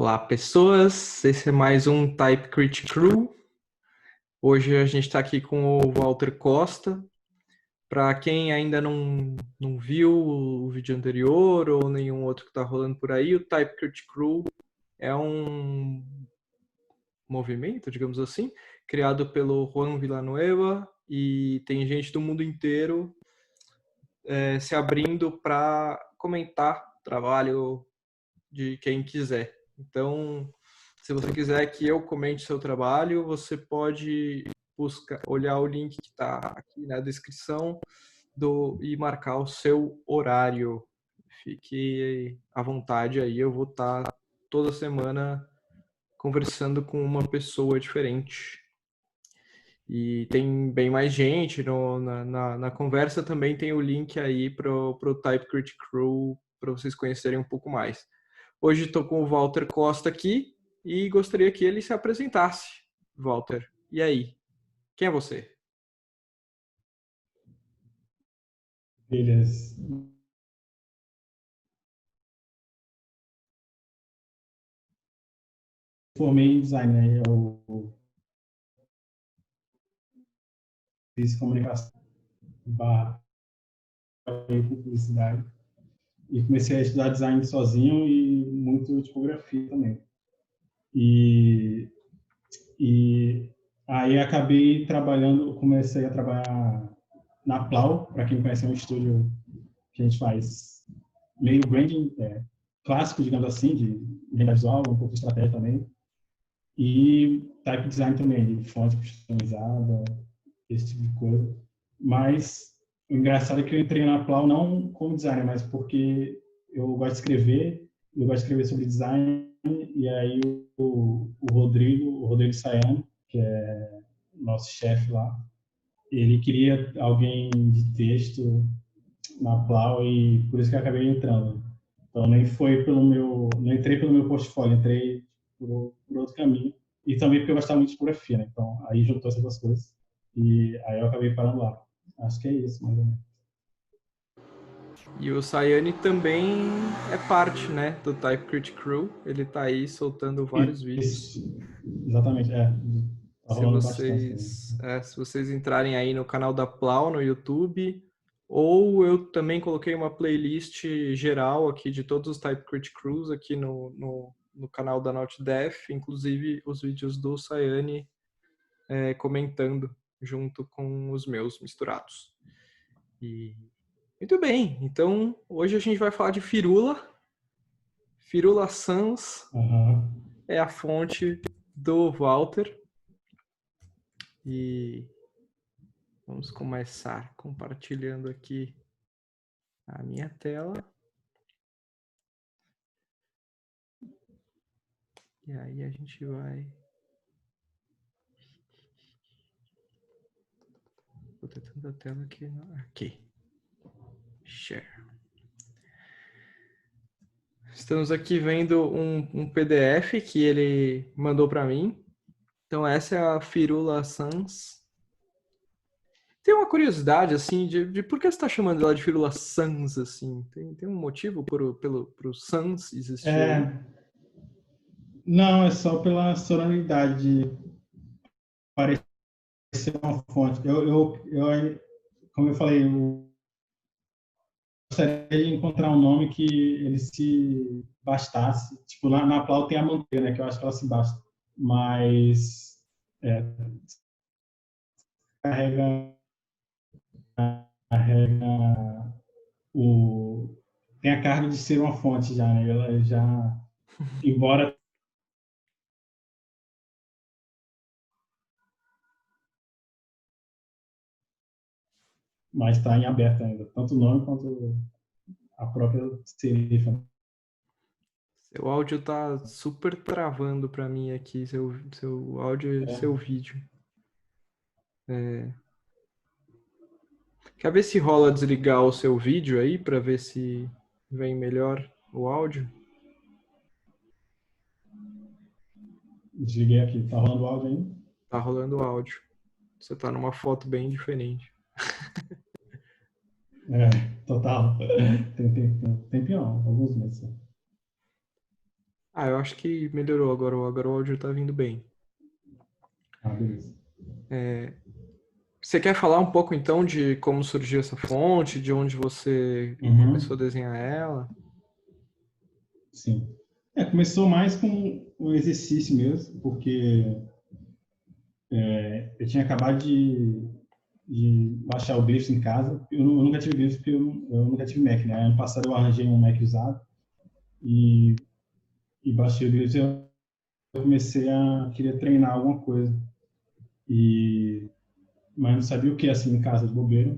Olá, pessoas. Esse é mais um TypeCrit Crew. Hoje a gente está aqui com o Walter Costa. Para quem ainda não viu o vídeo anterior ou nenhum outro que está rolando por aí, o TypeCrit Crew é um movimento, digamos assim, criado pelo Juan Villanueva, e tem gente do mundo inteiro se abrindo para comentar o trabalho de quem quiser. Então, se você quiser que eu comente seu trabalho, você pode olhar o link que está aqui na descrição e marcar o seu horário. Fique à vontade aí, eu vou estar toda semana conversando com uma pessoa diferente. E tem bem mais gente na conversa, também tem o link aí para o TypeCrit Crew para vocês conhecerem um pouco mais. Hoje estou com o Walter Costa aqui e gostaria que ele se apresentasse. Walter, e aí? Quem é você? Beleza. Formei em design, né? Eu fiz comunicação barra publicidade e comecei a estudar design sozinho e muito tipografia também. E, e aí acabei trabalhando, comecei a trabalhar na Plau, para quem conhece, é um estúdio que a gente faz meio branding clássico, digamos assim, de renda visual, um pouco de estratégia também. E type design também, de fonte customizada, esse tipo de coisa. Mas o engraçado é que eu entrei na Plau não como designer, mas porque eu gosto de escrever, eu gosto de escrever sobre design, e aí o Rodrigo Sayano, que é nosso chefe lá, ele queria alguém de texto na Plau e por isso que eu acabei entrando. Então nem foi pelo meu, não entrei pelo meu portfólio, entrei por outro caminho. E também porque eu gostava muito de tipografia, né? Então aí juntou essas duas coisas e aí eu acabei parando lá. Acho que é isso, mais ou menos. E o Sayane também é parte, né, do TypeCrit Crew. Ele está aí soltando vários vídeos. Isso, exatamente, tá Se rolando bastante também. vocês entrarem aí no canal da Plau no YouTube, ou eu também coloquei uma playlist geral aqui de todos os TypeCrit Crews aqui no canal da NotDev, inclusive os vídeos do Sayane comentando junto com os meus misturados. E muito bem, então hoje a gente vai falar de Firula. Firula Sans Uhum. é a fonte do Walter. E vamos começar compartilhando aqui a minha tela. E aí a gente vai... Vou ter tanta tela aqui. Aqui. Share. Estamos aqui vendo um PDF que ele mandou para mim. Então essa é a Firula Sans. Tem uma curiosidade, assim, de por que você está chamando ela de Firula Sans, assim? Tem um motivo pro Sans existir aí? É, não, é só pela sonoridade de parecer uma fonte. Como eu falei, eu gostaria de encontrar um nome que ele se bastasse. Tipo, na Plau tem a manteiga, né, que eu acho que ela se basta. Mas é, carrega, carrega o... Tem a carga de ser uma fonte já, né? Ela já, embora... Mas está em aberto ainda, tanto o nome quanto a própria serifa. Seu áudio tá super travando para mim aqui, seu áudio e seu vídeo. Quer ver se rola desligar o seu vídeo aí para ver se vem melhor o áudio? Desliguei aqui. Tá rolando o áudio ainda? Tá rolando o áudio. Você tá numa foto bem diferente. Total. Tem tempinho, alguns meses. Eu acho que melhorou agora. Agora o áudio tá vindo bem. Beleza. Você quer falar um pouco, então, de como surgiu essa fonte, de onde você começou a desenhar ela? Sim. Começou mais com um exercício mesmo, porque eu tinha acabado de baixar o Glyphs em casa. Eu nunca tive Glyphs porque eu nunca tive Mac, né? Ano passado eu arranjei um Mac usado e baixei o Glyphs e eu comecei a querer treinar alguma coisa. Mas não sabia o que, assim, em casa de bobeira.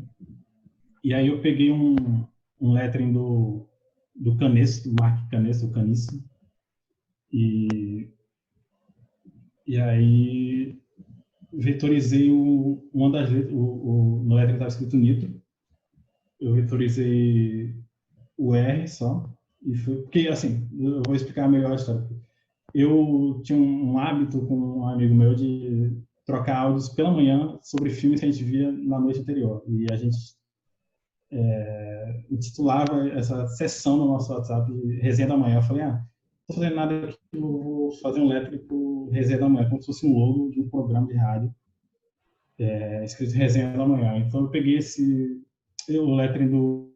E aí eu peguei um lettering do Canesso, do Mark Canesso, o Caniço. E aí vetorizei uma das letras, no lettering estava escrito Nitro. Eu vetorizei o R só. E foi, porque, assim, eu vou explicar melhor a história. Eu tinha um hábito com um amigo meu de trocar áudios pela manhã sobre filmes que a gente via na noite anterior. E a gente intitulava essa sessão no nosso WhatsApp de Resenha da Manhã. Eu falei, não estou fazendo nada aqui, eu vou fazer um lettering para o Resenha da Manhã, como se fosse um logo de um programa de rádio escrito Resenha da Manhã. Então eu peguei o lettering do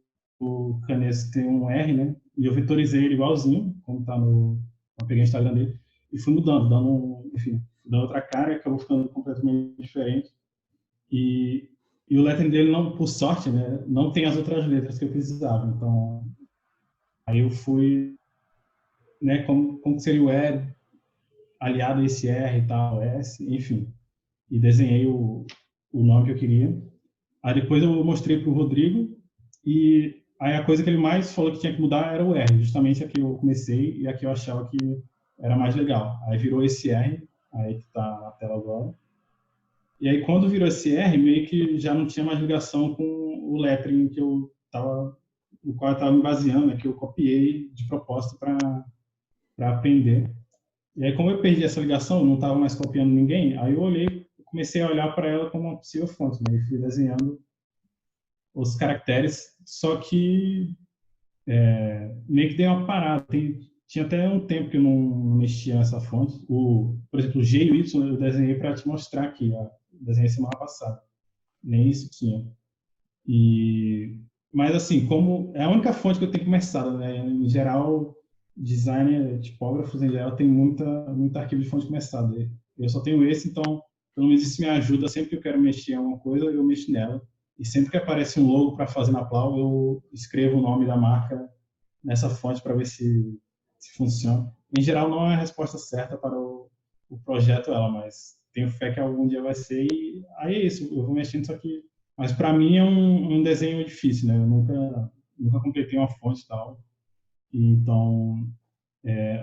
Canes tem um R, né? E eu vetorizei ele igualzinho, como está no. Eu peguei o Instagram dele e fui mudando, enfim, dando outra cara e acabou ficando completamente diferente. E o lettering dele, não, por sorte, né, não tem as outras letras que eu precisava. Então, aí eu fui, né, como seria o E aliado a esse R e tal, S, enfim, e desenhei o nome que eu queria. Aí depois eu mostrei para o Rodrigo e aí a coisa que ele mais falou que tinha que mudar era o R, justamente a que eu comecei e a que eu achava que era mais legal. Aí virou esse R, aí que está na tela agora. E aí quando virou esse R, meio que já não tinha mais ligação com o lettering que eu tava, no qual eu estava me baseando, né, que eu copiei de propósito para aprender. E aí, como eu perdi essa ligação, eu não estava mais copiando ninguém, aí eu olhei, comecei a olhar para ela como uma possível fonte, né? E fui desenhando os caracteres, só que meio que dei uma parada. Tinha até um tempo que eu não mexia nessa fonte. Por exemplo, o G e o Y eu desenhei para te mostrar aqui, ó. Desenhei semana passada. Nem isso tinha. Mas assim, como é a única fonte que eu tenho começado, né? Em geral, designer, tipógrafos em geral, tem muito arquivo de fonte começada. Eu só tenho esse, então, pelo menos isso me ajuda. Sempre que eu quero mexer em alguma coisa, eu mexo nela. E sempre que aparece um logo para fazer na Plau, eu escrevo o nome da marca nessa fonte para ver se funciona. Em geral, não é a resposta certa para o projeto, mas tenho fé que algum dia vai ser. E aí é isso, eu vou mexendo, só que. Mas para mim é um desenho difícil, né? Eu nunca completei uma fonte e tal. Então,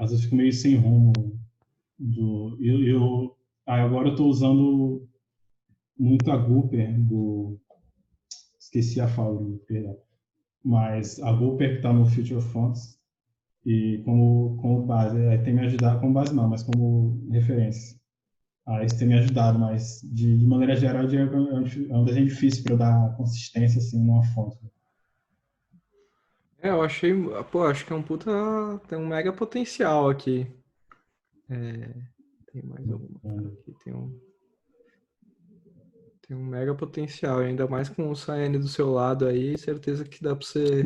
às vezes fico meio sem rumo. Agora eu estou usando muito a Gupper esqueci a fábrica, perdão. Mas a Gupper que está no Future Fonts e como base, tem me ajudado, como base não, mas como referência. Isso tem me ajudado, mas de maneira geral é um desenho difícil para eu dar consistência assim numa fonte. Eu achei, pô, acho que é um puta, tem um mega potencial aqui. Tem mais alguma aqui, tem um mega potencial, ainda mais com o Sayane do seu lado aí, certeza que dá para você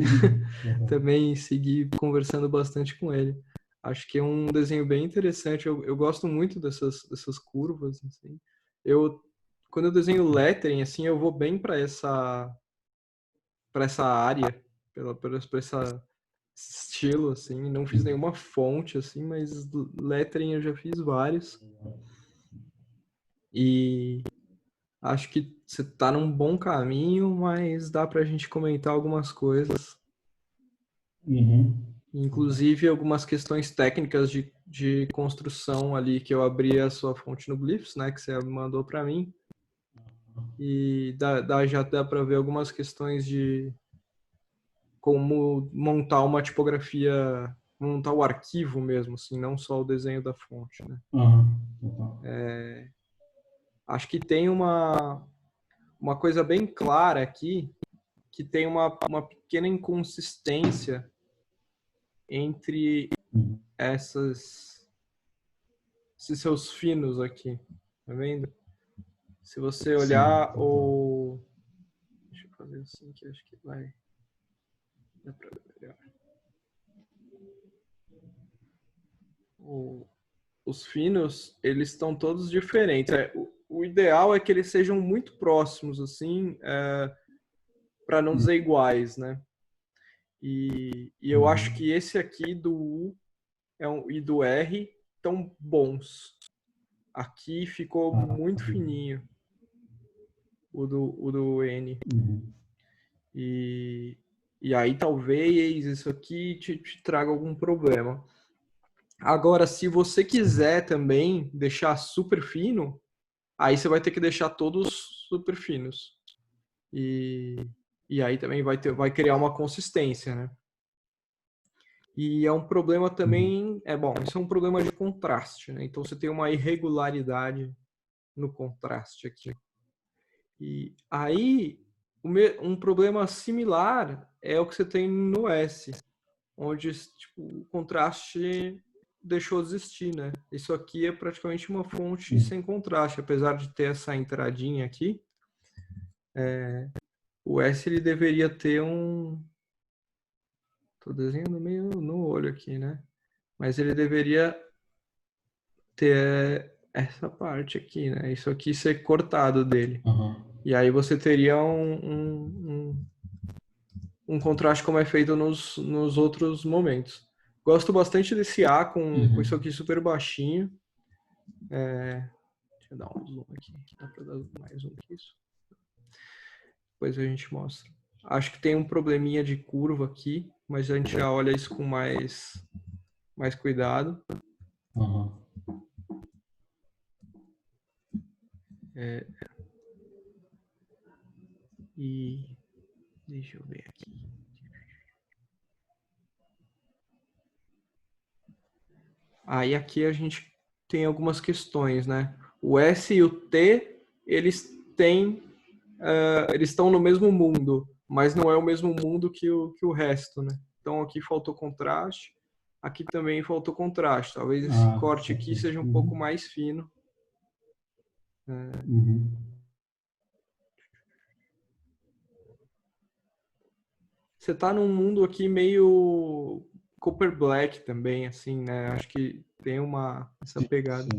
também seguir conversando bastante com ele. Acho que é um desenho bem interessante, eu gosto muito dessas curvas, assim. Quando eu desenho lettering, assim, eu vou bem para essa área, para essa estilo, assim. Não fiz nenhuma fonte, assim, mas lettering eu já fiz vários. E acho que você tá num bom caminho, mas dá pra gente comentar algumas coisas. Uhum. Inclusive algumas questões técnicas de construção ali, que eu abri a sua fonte no Glyphs, né, que você mandou para mim. E já dá para ver algumas questões de como montar uma tipografia, montar o arquivo mesmo, assim, não só o desenho da fonte, né? Uhum. Acho que tem uma coisa bem clara aqui, que tem uma pequena inconsistência entre esses seus finos aqui, tá vendo? Se você olhar o... Deixa eu fazer assim que acho que vai... Dá pra ver melhor. Os finos, eles estão todos diferentes. O ideal é que eles sejam muito próximos, assim, para não dizer iguais, né? E eu acho que esse aqui do U e do R estão bons. Aqui ficou muito fininho o do N. E aí talvez isso aqui te traga algum problema. Agora, se você quiser também deixar super fino, aí você vai ter que deixar todos super finos. E aí também vai criar uma consistência, né? E é um problema também, isso é um problema de contraste, né? Então você tem uma irregularidade no contraste aqui. E aí, um problema similar é o que você tem no S, onde tipo, o contraste deixou de existir, né? Isso aqui é praticamente uma fonte sem contraste, apesar de ter essa entradinha aqui. O S ele deveria ter um... Tô desenhando meio no olho aqui, né? Mas ele deveria ter essa parte aqui, né? Isso aqui ser cortado dele. E aí você teria um contraste como é feito nos outros momentos. Gosto bastante desse A com isso aqui super baixinho. Deixa eu dar um zoom aqui. Dá pra dar mais zoom que isso? Depois a gente mostra. Acho que tem um probleminha de curva aqui, mas a gente já olha isso com mais cuidado. E deixa eu ver aqui. Aí aqui a gente tem algumas questões, né? O S e o T, eles estão no mesmo mundo, mas não é o mesmo mundo que o resto, né? Então aqui faltou contraste, aqui também faltou contraste. Talvez esse corte aqui seja um pouco mais fino. Você tá num mundo aqui meio Copper Black também, assim, né? Acho que tem essa pegada.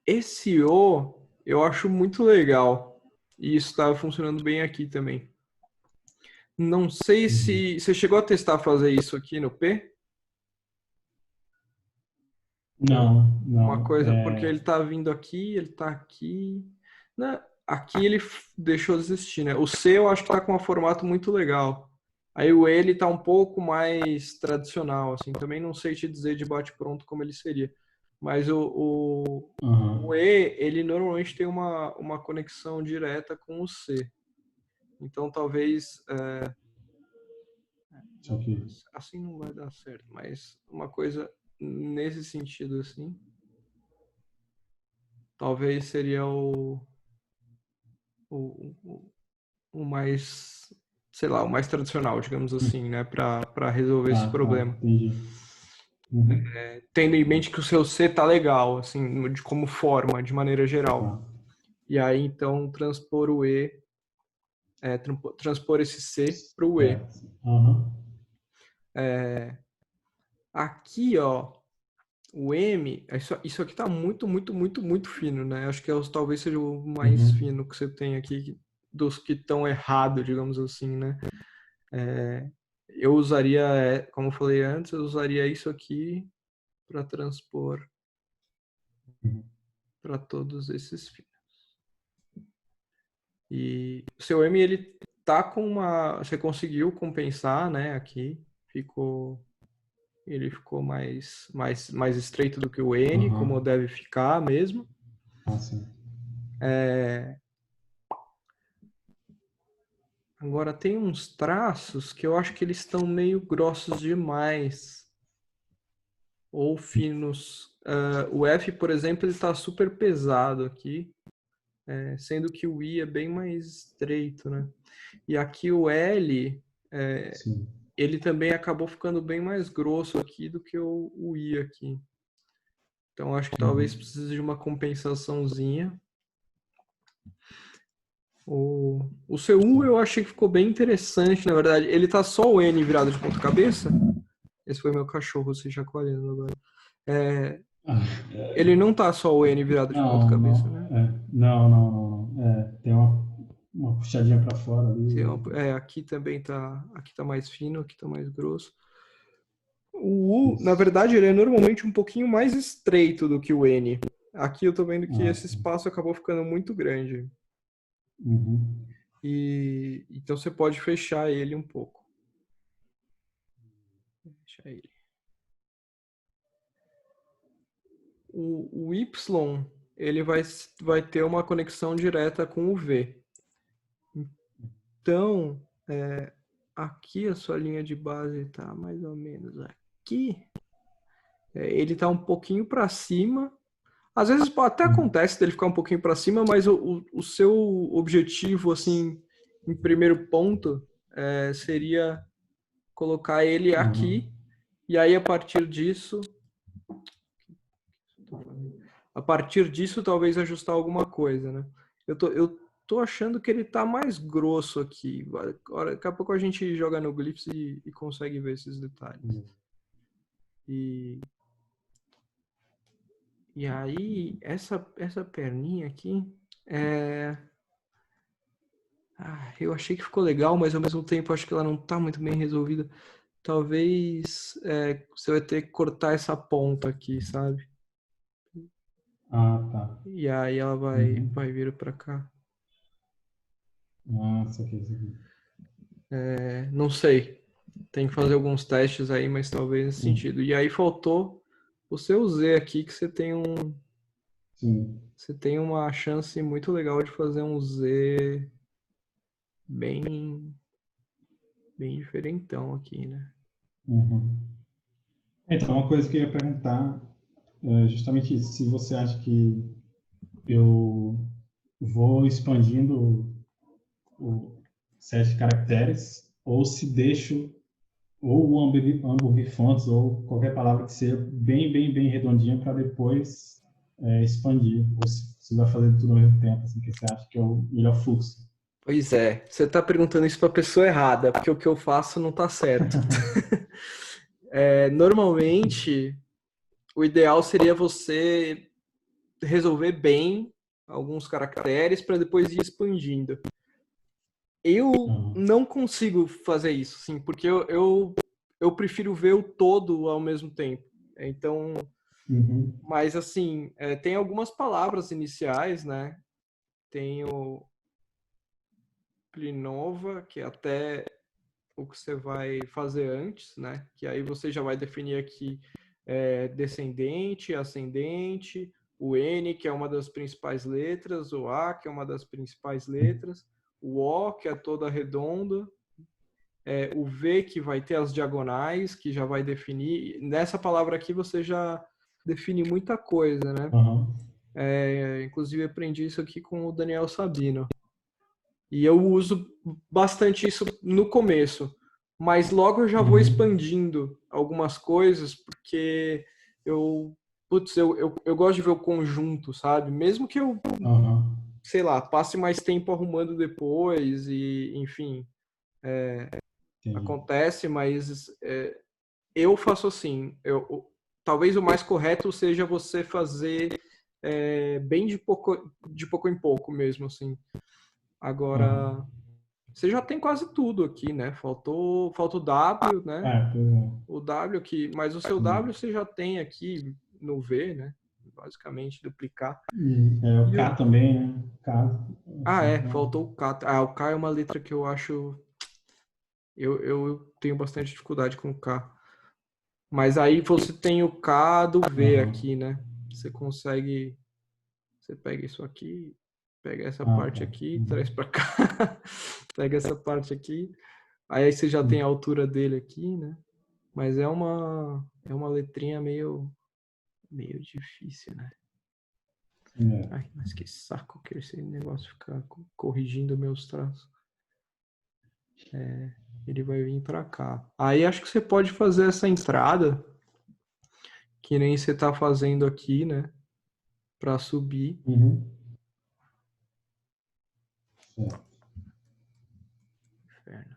Esse O eu acho muito legal. E isso estava funcionando bem aqui também. Não sei se você chegou a testar fazer isso aqui no P. Não. Uma coisa, porque ele tá vindo aqui, ele tá aqui. Né? Aqui ele deixou de existir, né? O C eu acho que tá com um formato muito legal. Aí o E ele tá um pouco mais tradicional, assim. Também não sei te dizer de bate-pronto como ele seria. Mas o E, ele normalmente tem uma conexão direta com o C. Então talvez... assim não vai dar certo, mas uma coisa nesse sentido, assim... Talvez seria o mais, sei lá, o mais tradicional, digamos assim, né, para resolver esse problema. Entendi. Tendo em mente que o seu C tá legal, assim, de como forma, de maneira geral. E aí, então, transpor o E, transpor esse C para o E. Aqui, ó, o M, isso aqui tá muito, muito, muito, muito fino, né? Acho que talvez seja o mais fino que você tem aqui, dos que estão errados, digamos assim, né? Eu usaria, como eu falei antes, eu usaria isso aqui para transpor para todos esses finos. E o seu M, ele tá com você conseguiu compensar, né? Aqui ele ficou mais estreito do que o N, como deve ficar mesmo. Sim. Agora tem uns traços que eu acho que eles estão meio grossos demais. Ou finos. O F, por exemplo, ele está super pesado aqui. Sendo que o I é bem mais estreito, né? E aqui o L, Sim. ele também acabou ficando bem mais grosso aqui do que o I aqui. Então acho que talvez precise de uma compensaçãozinha. O seu U eu achei que ficou bem interessante, na verdade. Ele tá só o N virado de ponta cabeça? Esse foi meu cachorro se chacoalhando agora. Ah, Ele não tá só o N virado de ponta não, cabeça, não, né? não. Tem uma puxadinha para fora ali. Aqui também tá. Aqui tá mais fino, aqui tá mais grosso. O U, na Isso. verdade, ele é normalmente um pouquinho mais estreito do que o N. Aqui eu tô vendo que Ah, esse espaço acabou ficando muito grande. uhum. E então você pode fechar ele um pouco. Deixa ele. O Y, ele vai ter uma conexão direta com o V. Então, aqui a sua linha de base está mais ou menos aqui. Ele está um pouquinho para cima. Às vezes até acontece dele ficar um pouquinho para cima, mas o seu objetivo, assim, em primeiro ponto, seria colocar ele Uhum. aqui. E aí, a partir disso, talvez ajustar alguma coisa, né? Eu tô achando que ele tá mais grosso aqui. Daqui a pouco a gente joga no Glyphs e consegue ver esses detalhes. E, e aí, essa perninha aqui, eu achei que ficou legal, mas ao mesmo tempo acho que ela não tá muito bem resolvida. Talvez você vai ter que cortar essa ponta aqui, sabe? Ah, tá. E aí ela Uhum. vai vir pra cá. Ah, isso aqui, isso aqui. Não sei. Tem que fazer alguns testes aí, mas talvez nesse Uhum. sentido. E aí faltou o seu Z aqui, que Sim. você tem uma chance muito legal de fazer um Z bem, bem diferentão aqui, né? Uhum. Então, uma coisa que eu ia perguntar é justamente isso. Se você acha que eu vou expandindo o set de caracteres, ou se deixo ou o ambifontes, ou qualquer palavra que seja bem redondinha para depois expandir. Ou se vai fazer tudo ao mesmo tempo, assim, que você acha que é o melhor fluxo. Pois é, você está perguntando isso para a pessoa errada, porque o que eu faço não está certo. Normalmente, o ideal seria você resolver bem alguns caracteres para depois ir expandindo. Eu Uhum. não consigo fazer isso, sim, porque eu prefiro ver o todo ao mesmo tempo. Então, Uhum. mas assim, tem algumas palavras iniciais, né? Tem o Plinova, que é até o que você vai fazer antes, né? Que aí você já vai definir aqui descendente, ascendente, o N, que é uma das principais letras, o A, que é uma das principais letras, o O, que é toda redonda, o V, que vai ter as diagonais, que já vai definir. Nessa palavra aqui você já define muita coisa, né? Uhum. Inclusive aprendi isso aqui com o Daniel Sabino. E eu uso bastante isso no começo, mas logo eu já vou Uhum. expandindo algumas coisas, porque eu gosto de ver o conjunto, sabe? Mesmo que eu, Uhum. sei lá, passe mais tempo arrumando depois e, enfim, Entendi. acontece, mas eu faço assim. Talvez o mais correto seja você fazer bem de pouco em pouco mesmo, assim. Agora, Uhum. você já tem quase tudo aqui, né? Falta o W, né? Pois é. O W aqui, mas o seu W Sim. você já tem aqui no V, né? Basicamente, duplicar. O E K o... também, né? K. faltou o K. O K é uma letra que eu acho. Eu tenho bastante dificuldade com o K. Mas aí você tem o K do V Uhum. aqui, né? Você consegue. Você pega isso aqui, pega essa Ah, parte tá. aqui, Uhum. traz para cá, pega essa parte aqui. Aí você já tem a altura dele aqui, né? Mas é uma letrinha meio difícil, né? É. Ai, mas que saco que esse negócio ficar corrigindo meus traços. ele vai vir para cá. Aí acho que você pode fazer essa entrada, que nem você está fazendo aqui, né? Para subir. Uhum. Certo. Inferno.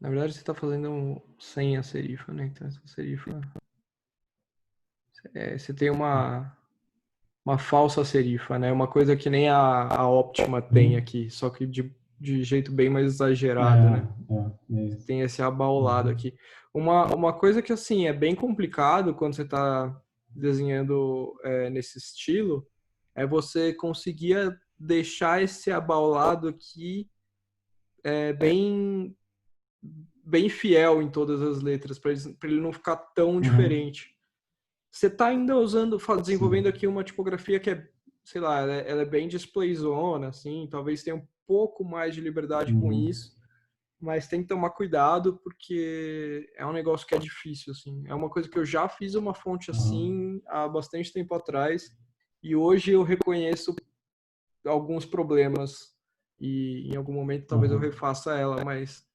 Na verdade, você está fazendo sem a serifa, né? Então, essa serifa... você tem uma falsa serifa, né? Uma coisa que nem a Optima tem aqui, só que de jeito bem mais exagerado, né? É isso. Tem esse abaulado aqui. Uma coisa que, assim, é bem complicado quando você está desenhando nesse estilo é você conseguir deixar esse abaulado aqui bem, bem fiel em todas as letras, para ele não ficar tão diferente. Você está ainda desenvolvendo Sim. aqui uma tipografia que é, sei lá, ela é bem displayzona, assim, talvez tenha um pouco mais de liberdade com isso, mas tem que tomar cuidado porque é um negócio que é difícil, assim. É uma coisa que eu já fiz uma fonte assim há bastante tempo atrás e hoje eu reconheço alguns problemas e em algum momento talvez eu refaça ela, mas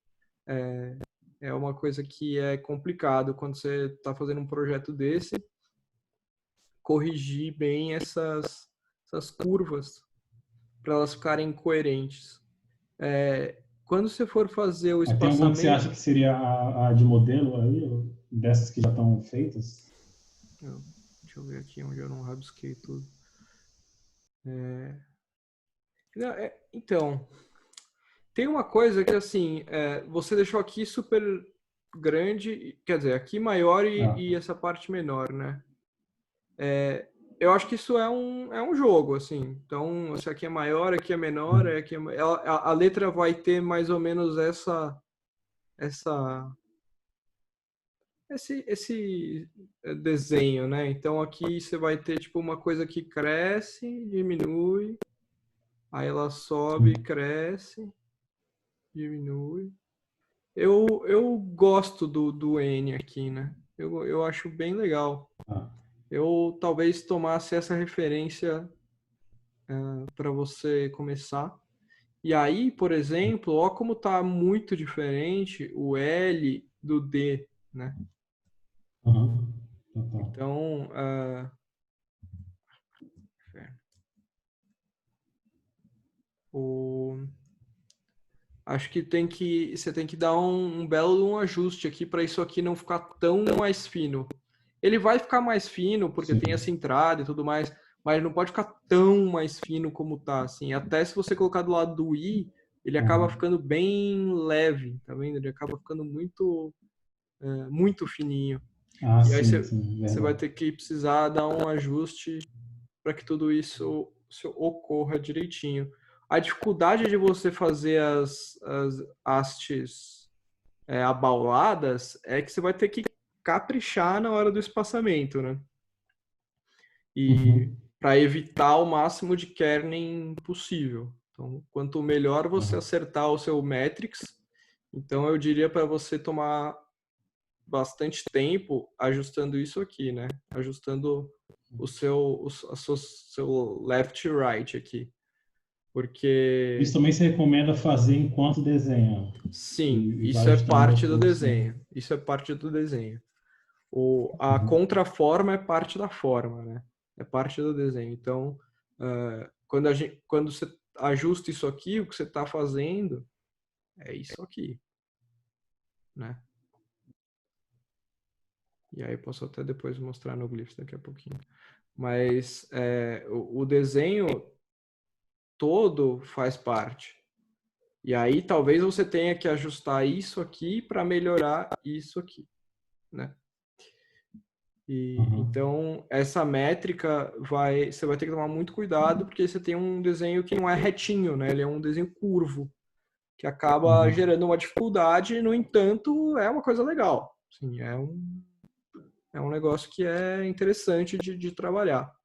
é uma coisa que é complicado quando você está fazendo um projeto desse, corrigir bem essas curvas para elas ficarem coerentes. Quando você for fazer o Mas tem alguma que você espaçamento... acha que seria a de modelo aí, ou dessas que já estão feitas? Deixa eu ver aqui onde eu não rabisquei tudo. Então, tem uma coisa que assim, você deixou aqui super grande, quer dizer, aqui maior e essa parte menor, né? Eu acho que isso é um jogo, assim. Então, esse aqui é maior, aqui é menor, aqui a letra vai ter mais ou menos essa esse desenho, né? Então aqui você vai ter tipo uma coisa que cresce, diminui, aí ela sobe, cresce, diminui. Eu gosto do N aqui, né? Eu acho bem legal. Eu talvez tomasse essa referência para você começar. E aí, por exemplo, ó como tá muito diferente o L do D, né? Então, acho que você tem que dar um belo ajuste aqui para isso aqui não ficar tão mais fino. Ele vai ficar mais fino porque tem essa entrada e tudo mais, mas não pode ficar tão mais fino como tá, assim. Até se você colocar do lado do I, ele acaba ficando bem leve, tá vendo? Ele acaba ficando muito fininho. E aí você vai ter que precisar dar um ajuste para que tudo isso ocorra direitinho. A dificuldade de você fazer as hastes abauladas é que você vai ter que caprichar na hora do espaçamento, né? E para evitar o máximo de kerning possível. Então, quanto melhor você acertar o seu metrics, então eu diria para você tomar bastante tempo ajustando isso aqui, né? Ajustando o seu left e right aqui. Porque... Isso também se recomenda fazer enquanto desenha. Sim, E vai isso é ajustando parte aos do poucos, né? desenho. Isso é parte do desenho. A contraforma é parte da forma, né? É parte do desenho. Então, quando você ajusta isso aqui, o que você está fazendo é isso aqui, né? E aí posso até depois mostrar no Glyphs daqui a pouquinho. Mas o desenho todo faz parte. E aí talvez você tenha que ajustar isso aqui para melhorar isso aqui, né? E então essa métrica você vai ter que tomar muito cuidado porque você tem um desenho que não é retinho, né? Ele é um desenho curvo que acaba gerando uma dificuldade. No entanto, é uma coisa legal. Sim, é um negócio que é interessante de trabalhar.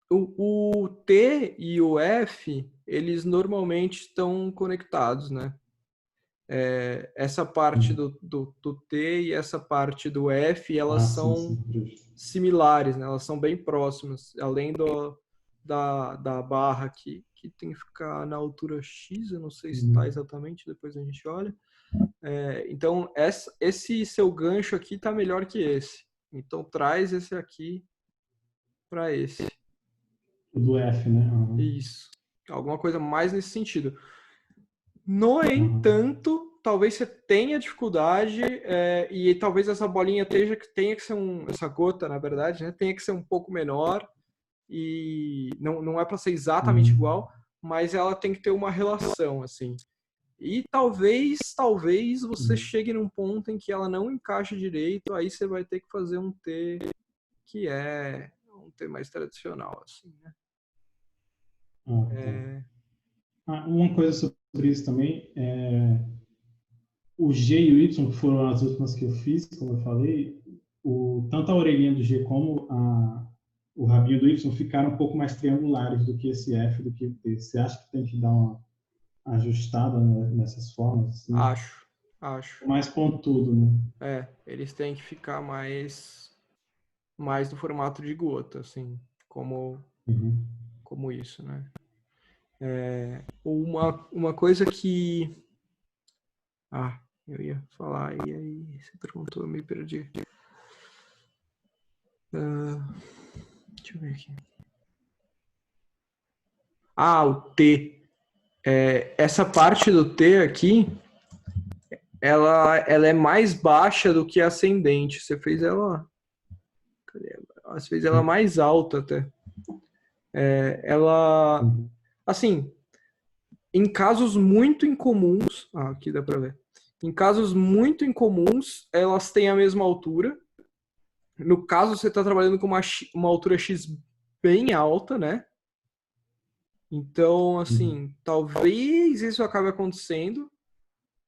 O T e o F, eles normalmente estão conectados, né? essa parte do T e essa parte do F, elas são similares, né? Elas são bem próximas, além da barra aqui, que tem que ficar na altura X, eu não sei se está exatamente, depois a gente olha. Então, esse seu gancho aqui está melhor que esse. Então, traz esse aqui para esse. O do F, né? Isso. Alguma coisa mais nesse sentido. No entanto, talvez você tenha dificuldade e talvez essa bolinha tenha que ser essa gota, na verdade, né, tenha que ser um pouco menor e não é para ser exatamente igual, mas ela tem que ter uma relação, assim. E talvez você chegue num ponto em que ela não encaixa direito, aí você vai ter que fazer um T que é um T mais tradicional, assim, né? Uma coisa sobre isso também, o G e o Y, que foram as últimas que eu fiz, como eu falei, tanto a orelhinha do G como o rabinho do Y ficaram um pouco mais triangulares do que esse F, do que o T. Você acha que tem que dar uma ajustada nessas formas? Assim? Acho. Mais pontudo, né? Eles têm que ficar mais no formato de gota, assim, como isso, né? Uma coisa que... eu ia falar e aí você perguntou, eu me perdi. Deixa eu ver aqui. O T. Essa parte do T aqui, ela é mais baixa do que ascendente. Você fez ela... Você fez ela mais alta até. Ela... Assim, em casos muito incomuns... aqui dá pra ver. Em casos muito incomuns, elas têm a mesma altura. No caso, você está trabalhando com uma altura X bem alta, né? Então, assim, talvez isso acabe acontecendo,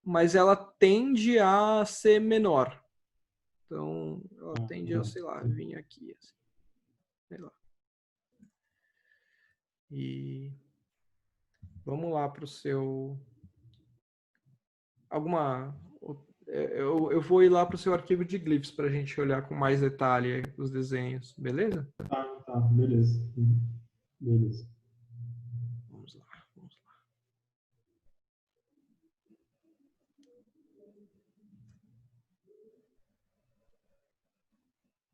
mas ela tende a ser menor. Então, ela tende a, sei lá, vir aqui, assim. Sei lá. E vamos lá para o seu... Eu vou ir lá para o seu arquivo de glyphs para a gente olhar com mais detalhe os desenhos, beleza? Tá, beleza. Beleza. Vamos lá.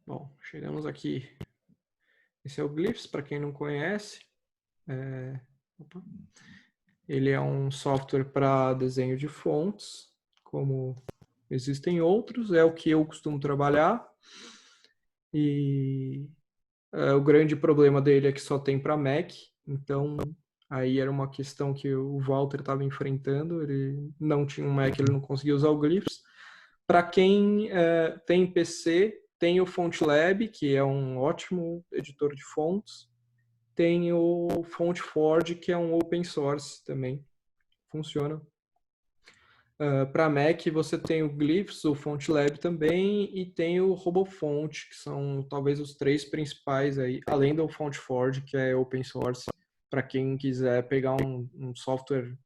Bom, chegamos aqui. Esse é o Glyphs, para quem não conhece. Ele é um software para desenho de fontes, como existem outros, é o que eu costumo trabalhar. E o grande problema dele é que só tem para Mac, então aí era uma questão que o Walter estava enfrentando, ele não tinha um Mac, ele não conseguia usar o Glyphs. Para quem tem PC, tem o FontLab, que é um ótimo editor de fontes. Tem o FontForge, que é um open source também. Funciona. Para Mac, você tem o Glyphs, o FontLab também, e tem o RoboFont, que são talvez os três principais aí, além do FontForge, que é open source, para quem quiser pegar um software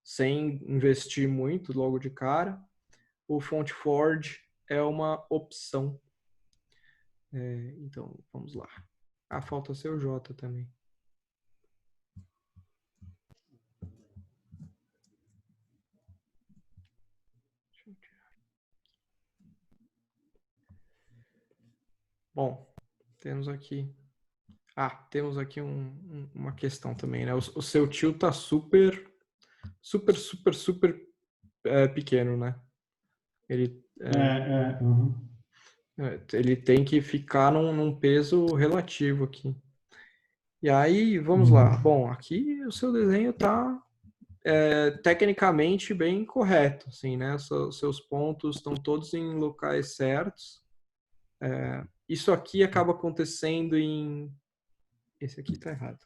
sem investir muito logo de cara. O FontForge é uma opção. Então, vamos lá. Falta ser o J também. Bom, temos aqui uma questão também, né? O seu tio tá super pequeno, né? Ele tem que ficar num peso relativo aqui. E aí, vamos lá. Bom, aqui o seu desenho tá tecnicamente bem correto, assim, né? Seus pontos estão todos em locais certos. Isso aqui acaba acontecendo em... Esse aqui tá errado.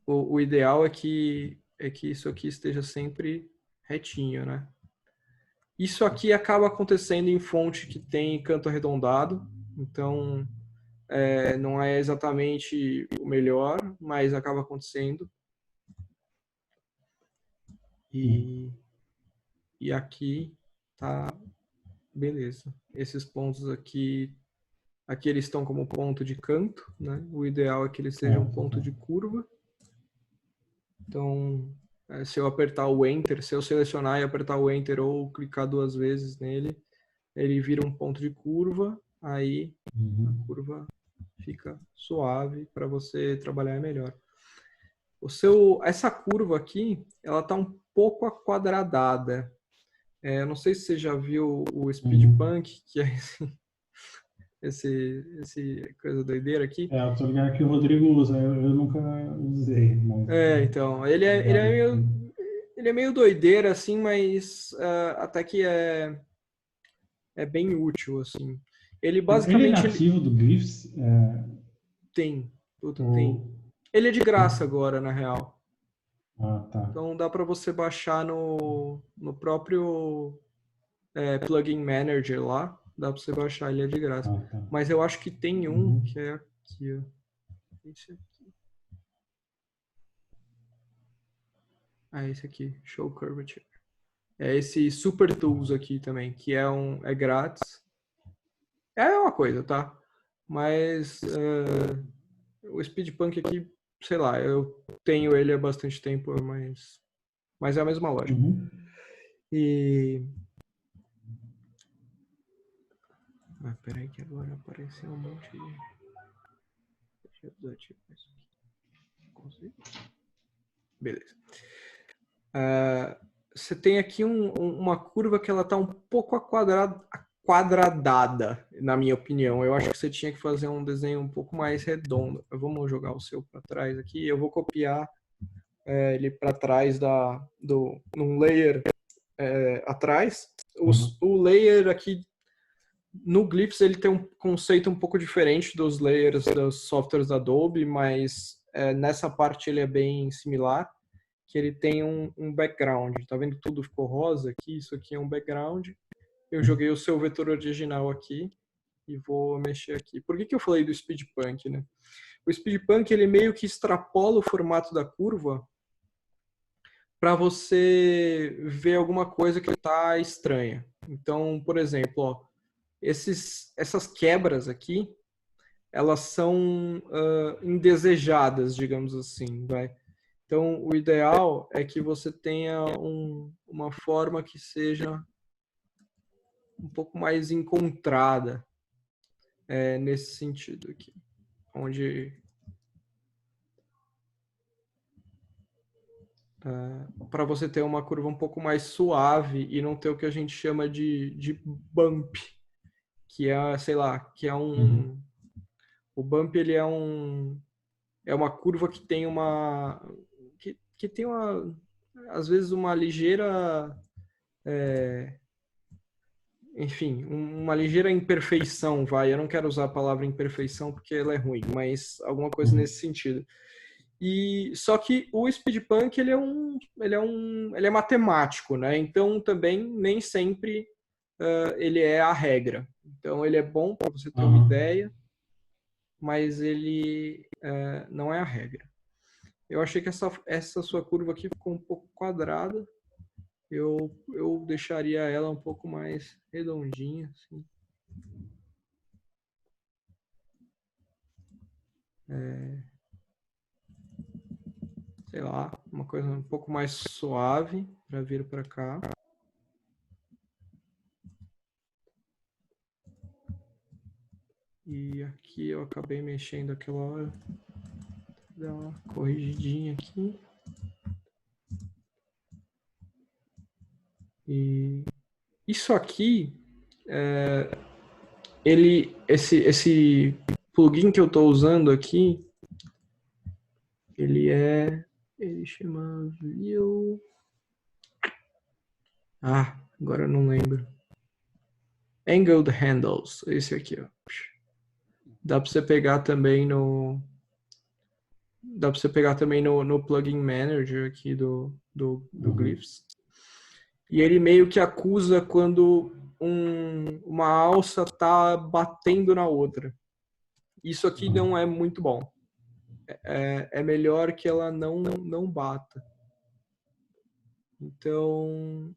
O ideal é que isso aqui esteja sempre retinho, né? Isso aqui acaba acontecendo em fonte que tem canto arredondado, então não é exatamente o melhor, mas acaba acontecendo. E aqui tá beleza. Esses pontos aqui eles estão como ponto de canto, né? O ideal é que eles sejam ponto de curva. Então, se eu apertar o Enter, se eu selecionar e apertar o Enter ou clicar 2 vezes nele, ele vira um ponto de curva, aí a curva fica suave para você trabalhar melhor. Essa curva aqui, ela tá um pouco aquadradada. Eu não sei se você já viu o Speed Punk, que é esse coisa doideira aqui. Eu tô ligado que o Rodrigo usa, eu nunca usei. Mas então, ele é meio doideira, assim, mas até que é bem útil, assim. Ele basicamente... Ele é nativo do Glyphs? Tem. Ele é de graça agora, na real. Tá. Então dá para você baixar no próprio Plugin Manager lá. Dá para você baixar, ele é de graça. Tá. Mas eu acho que tem um que é aqui, ó. Esse aqui. Esse aqui, Show Curvature. É esse Super Tools aqui também, que é grátis. É uma coisa, tá? Mas o Speedpunk aqui, sei lá, eu tenho ele há bastante tempo, mas é a mesma lógica. E... peraí que agora apareceu um monte de... Deixa eu desativar isso aqui. Consigo? Beleza. Você tem aqui uma curva que ela tá um pouco quadradada, na minha opinião. Eu acho que você tinha que fazer um desenho um pouco mais redondo. Vamos jogar o seu para trás aqui. Eu vou copiar ele para trás num layer atrás. O layer aqui no Glyphs ele tem um conceito um pouco diferente dos layers dos softwares da Adobe, mas nessa parte ele é bem similar, que ele tem um background. Tá vendo que tudo ficou rosa aqui? Isso aqui é um background. Eu joguei o seu vetor original aqui e vou mexer aqui. Por que eu falei do Speedpunk, né? O Speedpunk ele meio que extrapola o formato da curva para você ver alguma coisa que está estranha. Então, por exemplo, ó, essas quebras aqui, elas são indesejadas, digamos assim, vai. Então, o ideal é que você tenha uma forma que seja um pouco mais encontrada nesse sentido aqui, onde para você ter uma curva um pouco mais suave e não ter o que a gente chama de bump, que é, sei lá, que é o bump ele é uma curva que tem que tem às vezes uma ligeira enfim, uma ligeira imperfeição, vai. Eu não quero usar a palavra imperfeição porque ela é ruim, mas alguma coisa nesse sentido. E só que o Speedpunk ele é matemático, né? Então também nem sempre ele é a regra. Então ele é bom para você ter uma ideia, mas ele não é a regra. Eu achei que essa sua curva aqui ficou um pouco quadrada. Eu deixaria ela um pouco mais redondinha, assim. Sei lá, uma coisa um pouco mais suave para vir para cá. E aqui eu acabei mexendo aquela hora. Vou dar uma corrigidinha aqui. E isso aqui, esse plugin que eu estou usando aqui, ele chama View. Agora eu não lembro. Angled Handles, esse aqui, ó. Dá para você pegar também no Plugin Manager aqui do Glyphs. E ele meio que acusa quando uma alça tá batendo na outra. Isso aqui não é muito bom. É melhor que ela não bata. Então,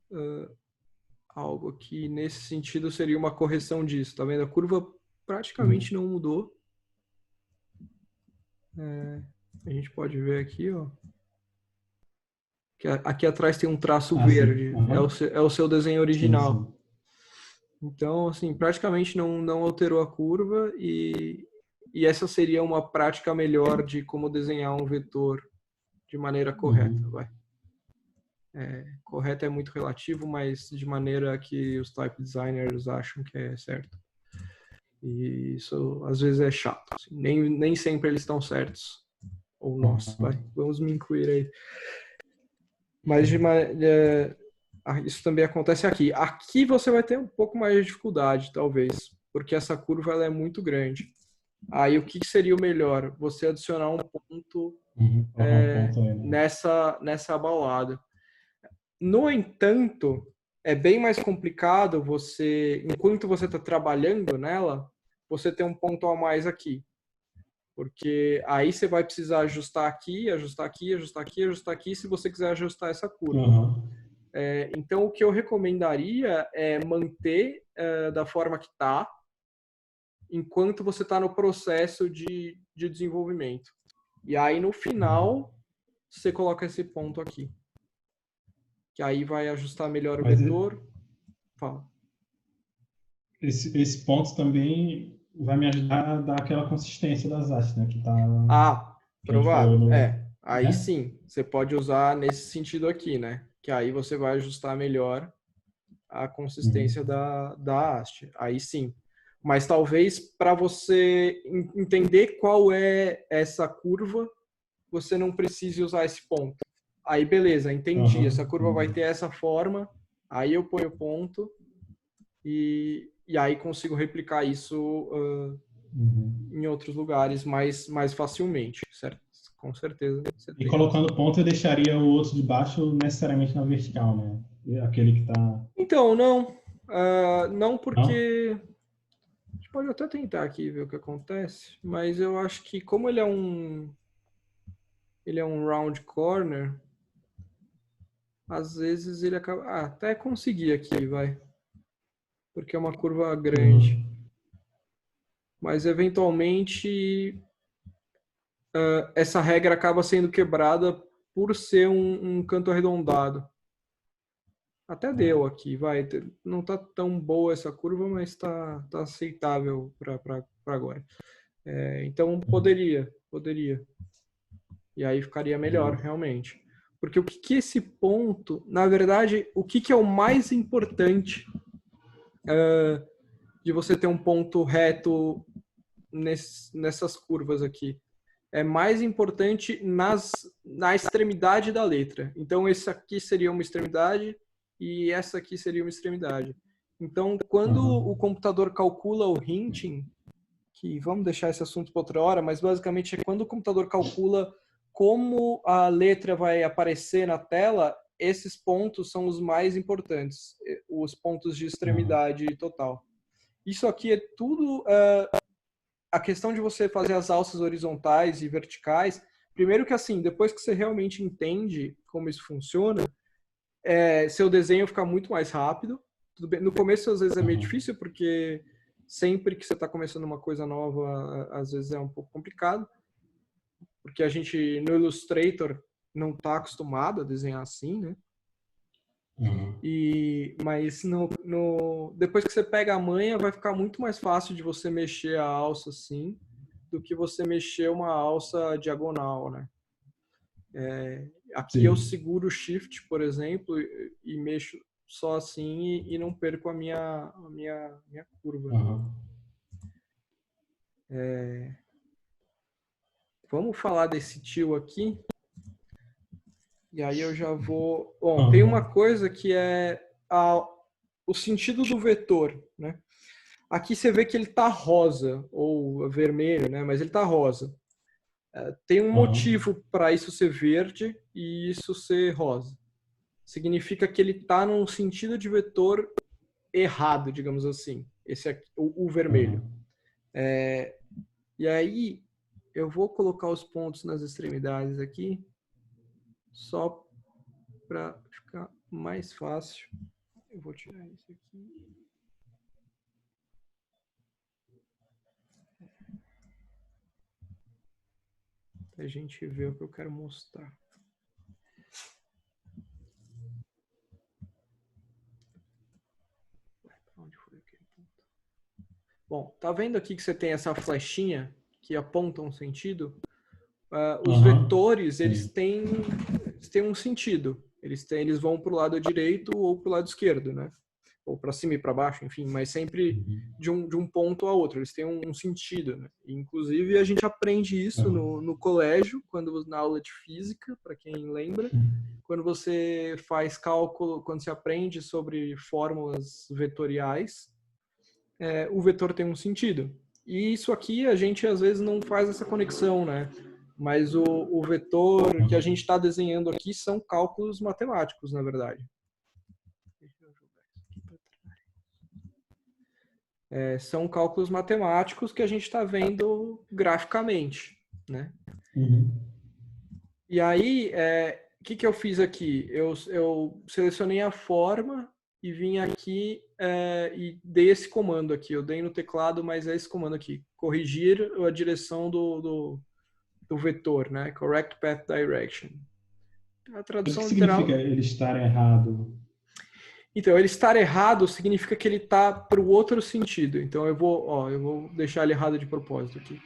algo aqui nesse sentido seria uma correção disso. Tá vendo? A curva praticamente não mudou. A gente pode ver aqui, ó. Que aqui atrás tem um traço verde. É o seu desenho original. Sim. Então, assim, praticamente não alterou a curva e essa seria uma prática melhor de como desenhar um vetor de maneira correta, vai. Correto é muito relativo, mas de maneira que os type designers acham que é certo. E isso às vezes é chato. Assim. Nem sempre eles estão certos. Ou nós, vai. Vamos me incluir aí. Mas isso também acontece aqui. Aqui você vai ter um pouco mais de dificuldade, talvez, porque essa curva ela é muito grande. Aí o que seria o melhor? Você adicionar um ponto nessa abaulada. No entanto, é bem mais complicado você, enquanto você está trabalhando nela, você ter um ponto a mais aqui. Porque aí você vai precisar ajustar aqui, ajustar aqui, ajustar aqui, ajustar aqui, se você quiser ajustar essa curva. Então, o que eu recomendaria é manter da forma que está, enquanto você está no processo de desenvolvimento. E aí, no final, você coloca esse ponto aqui. Que aí vai ajustar melhor o vetor. Fala. Esse ponto também vai me ajudar a dar aquela consistência das hastes, né? Que tá, provável. Aí sim, você pode usar nesse sentido aqui, né? Que aí você vai ajustar melhor a consistência da haste. Aí sim. Mas talvez para você entender qual é essa curva, você não precise usar esse ponto. Aí beleza, entendi. Essa curva vai ter essa forma, aí eu ponho ponto e aí consigo replicar isso em outros lugares mais facilmente, certo? Com certeza. E colocando ponto, eu deixaria o outro de baixo necessariamente na vertical, né? Aquele que tá... Então, não. Não porque... A gente pode até tentar aqui ver o que acontece, mas eu acho que como ele é um round corner, às vezes ele acaba... até conseguir aqui, vai. Porque é uma curva grande. Mas, eventualmente, essa regra acaba sendo quebrada por ser um canto arredondado. Até deu aqui, vai. Não tá tão boa essa curva, mas tá aceitável para agora. Então, poderia. E aí ficaria melhor, realmente. Porque o que esse ponto... Na verdade, o que é o mais importante de você ter um ponto reto nessas curvas aqui? É mais importante na extremidade da letra. Então, esse aqui seria uma extremidade e essa aqui seria uma extremidade. Então, quando o computador calcula o hinting, que vamos deixar esse assunto para outra hora, mas basicamente é quando o computador calcula como a letra vai aparecer na tela, esses pontos são os mais importantes, os pontos de extremidade total. Isso aqui é tudo... a questão de você fazer as alças horizontais e verticais, primeiro que assim, depois que você realmente entende como isso funciona, seu desenho fica muito mais rápido. Tudo bem. No começo, às vezes, é meio difícil, porque sempre que você está começando uma coisa nova, às vezes é um pouco complicado, porque a gente, no Illustrator, não está acostumado a desenhar assim, né? Mas depois que você pega a manha, vai ficar muito mais fácil de você mexer a alça assim do que você mexer uma alça diagonal, né? Aqui eu seguro o Shift, por exemplo, e mexo só assim e não perco a minha curva. Vamos falar desse tio aqui. E aí eu já vou... Bom, tem uma coisa que é o sentido do vetor, né? Aqui você vê que ele está rosa, ou vermelho, né? Mas ele está rosa. Tem um motivo para isso ser verde e isso ser rosa. Significa que ele está num sentido de vetor errado, digamos assim. Esse aqui, o vermelho. E aí eu vou colocar os pontos nas extremidades aqui, só para ficar mais fácil. Eu vou tirar isso aqui. Para a gente ver o que eu quero mostrar. Onde foi aquele ponto? Bom, tá vendo aqui que você tem essa flechinha que aponta um sentido? Os vetores, eles têm um sentido. Eles vão para o lado direito ou para o lado esquerdo, né? Ou para cima e para baixo, enfim, mas sempre de um ponto a outro. Eles têm um sentido, né? Inclusive, a gente aprende isso no colégio, na aula de física, para quem lembra. Quando você faz cálculo, quando você aprende sobre fórmulas vetoriais, o vetor tem um sentido. E isso aqui a gente às vezes não faz essa conexão, né? Mas o vetor que a gente está desenhando aqui são cálculos matemáticos, na verdade. Deixa eu jogar isso aqui para trás. São cálculos matemáticos que a gente está vendo graficamente, né? E aí, o que eu fiz aqui? Eu selecionei a forma e vim aqui e dei esse comando aqui. Eu dei no teclado, mas é esse comando aqui. Corrigir a direção do vetor, né? Correct Path Direction. A tradução O que literal... significa ele estar errado? Então, ele estar errado significa que ele está para o outro sentido. Então, eu vou deixar ele errado de propósito aqui.